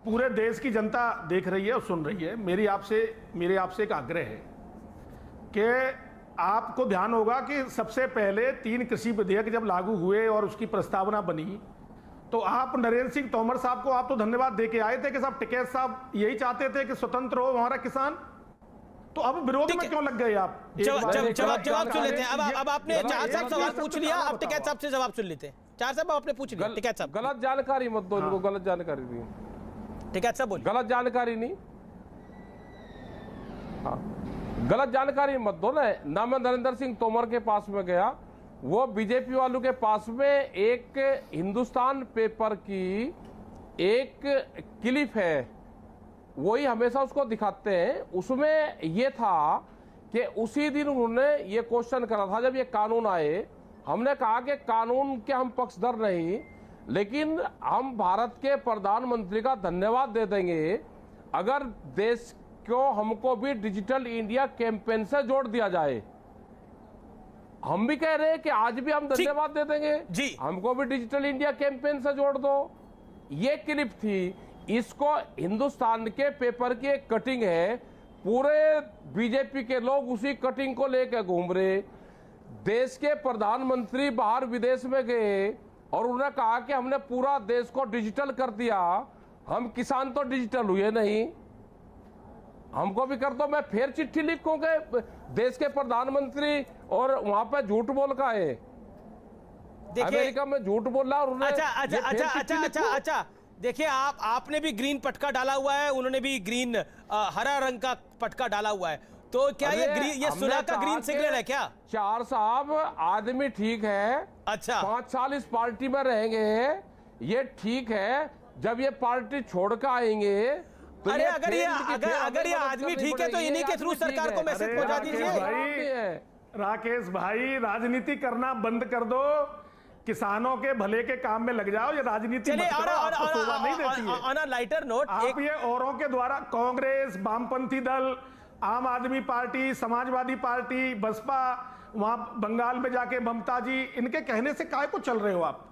पूरे देश की जनता देख रही है और सुन रही है। मेरे आपसे एक आग्रह है कि आपको ध्यान होगा कि सबसे पहले 3 कृषि विधेयक जब लागू हुए और उसकी प्रस्तावना बनी, तो आप नरेंद्र सिंह तोमर साहब को आप तो धन्यवाद देके आए थे कि साहब टिकैत साहब यही चाहते थे कि स्वतंत्र हो हमारा किसान। तो अब विरोध में क्यों लग गए आप? जवाब सुन लेते हैं। अब आपने चार साहब सवाल पूछ लिया, अब टिकैत साहब से जवाब सुन लेते हैं। चार साहब आपने पूछ लिया, टिकैत साहब गलत जानकारी मत दो इनको, गलत जानकारी नहीं। टिकैत साहब बोलिए। गलत जानकारी नहीं, गलत जानकारी मत दो ना। मैं नरेंद्र सिंह तोमर के पास में गया, वो बीजेपी वालों के पास में एक हिंदुस्तान पेपर की एक क्लिप है, वही हमेशा उसको दिखाते हैं। उसमें ये था कि उसी दिन उन्होंने ये क्वेश्चन करा था जब ये कानून आए। हमने कहा कि कानून के हम पक्षधर नहीं, लेकिन हम भारत के प्रधानमंत्री का धन्यवाद दे देंगे अगर देश को हमको भी डिजिटल इंडिया कैंपेन से जोड़ दिया जाए। हम भी कह रहे हैं कि आज भी हम धन्यवाद दे देंगे जी, हमको भी डिजिटल इंडिया कैंपेन से जोड़ दो। ये क्लिप थी, इसको हिंदुस्तान के पेपर की एक कटिंग है, पूरे बीजेपी के लोग उसी कटिंग को लेकर घूम रहे। देश के प्रधानमंत्री बाहर विदेश में गए और उन्होंने कहा कि हमने पूरा देश को डिजिटल कर दिया। हम किसान तो डिजिटल हुए नहीं, हमको भी कर दो। मैं फिर चिट्ठी लिखूंगा देश के प्रधानमंत्री और वहां पे झूठ बोल का है, अमेरिका में झूठ बोल रहा। अच्छा, देखिए आपने भी ग्रीन पटका डाला हुआ है, उन्होंने भी ग्रीन हरा रंग का पटका डाला हुआ है, तो क्या ये सुलह का ग्रीन सिग्नल है क्या? चार साहब आदमी ठीक है, अच्छा 5 साल इस पार्टी में रहेंगे, ये ठीक है। जब ये पार्टी छोड़ कर आएंगे तो अरे अगर ये आदमी ठीक है तो इन्हीं के थ्रू सरकार को मैसेज पहुंचा दीजिए। राकेश भाई, राजनीति करना बंद कर दो, किसानों के भले के काम में लग जाओ। ये राजनीति नहीं देती है। ऑन अ लाइटर नोट, आप ये औरों के द्वारा, कांग्रेस, वामपंथी दल, आम आदमी पार्टी, समाजवादी पार्टी, बसपा, वहां बंगाल में जाके ममता जी, इनके कहने से काहे को चल रहे हो आप?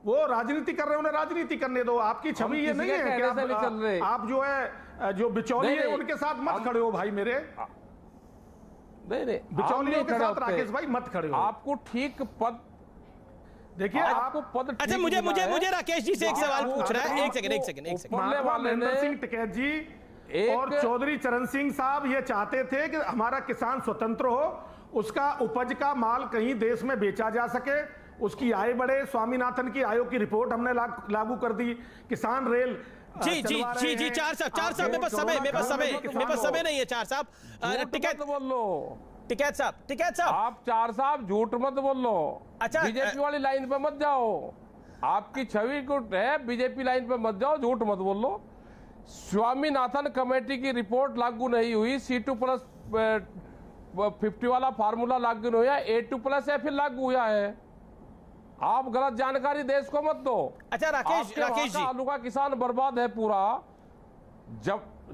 वो राजनीति कर रहे हो, उन्हें राजनीति करने दो। आपकी छवि ये नहीं है कि आप जो है जो बिचौली है उनके साथ मत खड़े हो भाई मेरे। नहीं, बिचौलियों के साथ राकेश भाई मत खड़े हो। आपको ठीक पद, देखिए आपको पद। अच्छा, मुझे राकेश जी से एक सवाल पूछना है। एक सेकंड। नरेंद्र सिंह टिकैत जी और चौधरी चरण सिंह साहब ये चाहते थे कि हमारा किसान स्वतंत्र हो, उसका उपज का माल कहीं देश में बेचा जा सके, उसकी आय बढ़े। स्वामीनाथन की आयोग की रिपोर्ट हमने लागू कर दी। किसान रेल जी चार साहब मेरे पास समय नहीं है। चार साहब टिकैत साहब आप चार साहब झूठ मत बोल लो। अच्छा, बीजेपी वाली लाइन पे मत जाओ, आपकी छवि गुट है, बीजेपी लाइन पे मत जाओ, झूठ मत बोल लो। स्वामीनाथन कमेटी की रिपोर्ट लागू नहीं हुई, C2+50 वाला फार्मूला लागू नहीं हुआ, A2+F लागू हुआ है। आप गलत जानकारी देश को मत दो। अच्छा राकेश जी, आलू का किसान बर्बाद है पूरा,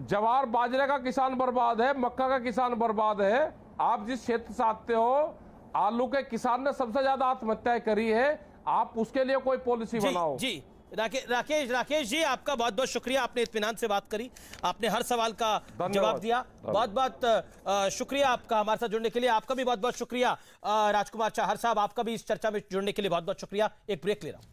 जवार बाजरे का किसान बर्बाद है, मक्का का किसान बर्बाद है। आप जिस क्षेत्र से आते हो, आलू के किसान ने सबसे ज्यादा आत्महत्याएं करी है, आप उसके लिए कोई पॉलिसी बनाओ। जी राकेश जी, आपका बहुत बहुत शुक्रिया, आपने इत्मीनान से बात करी, आपने हर सवाल का जवाब दिया। बहुत बहुत शुक्रिया आपका हमारे साथ जुड़ने के लिए। आपका भी बहुत बहुत शुक्रिया राजकुमार चाहर साहब, आपका भी इस चर्चा में जुड़ने के लिए बहुत बहुत शुक्रिया। एक ब्रेक ले रहा हूं।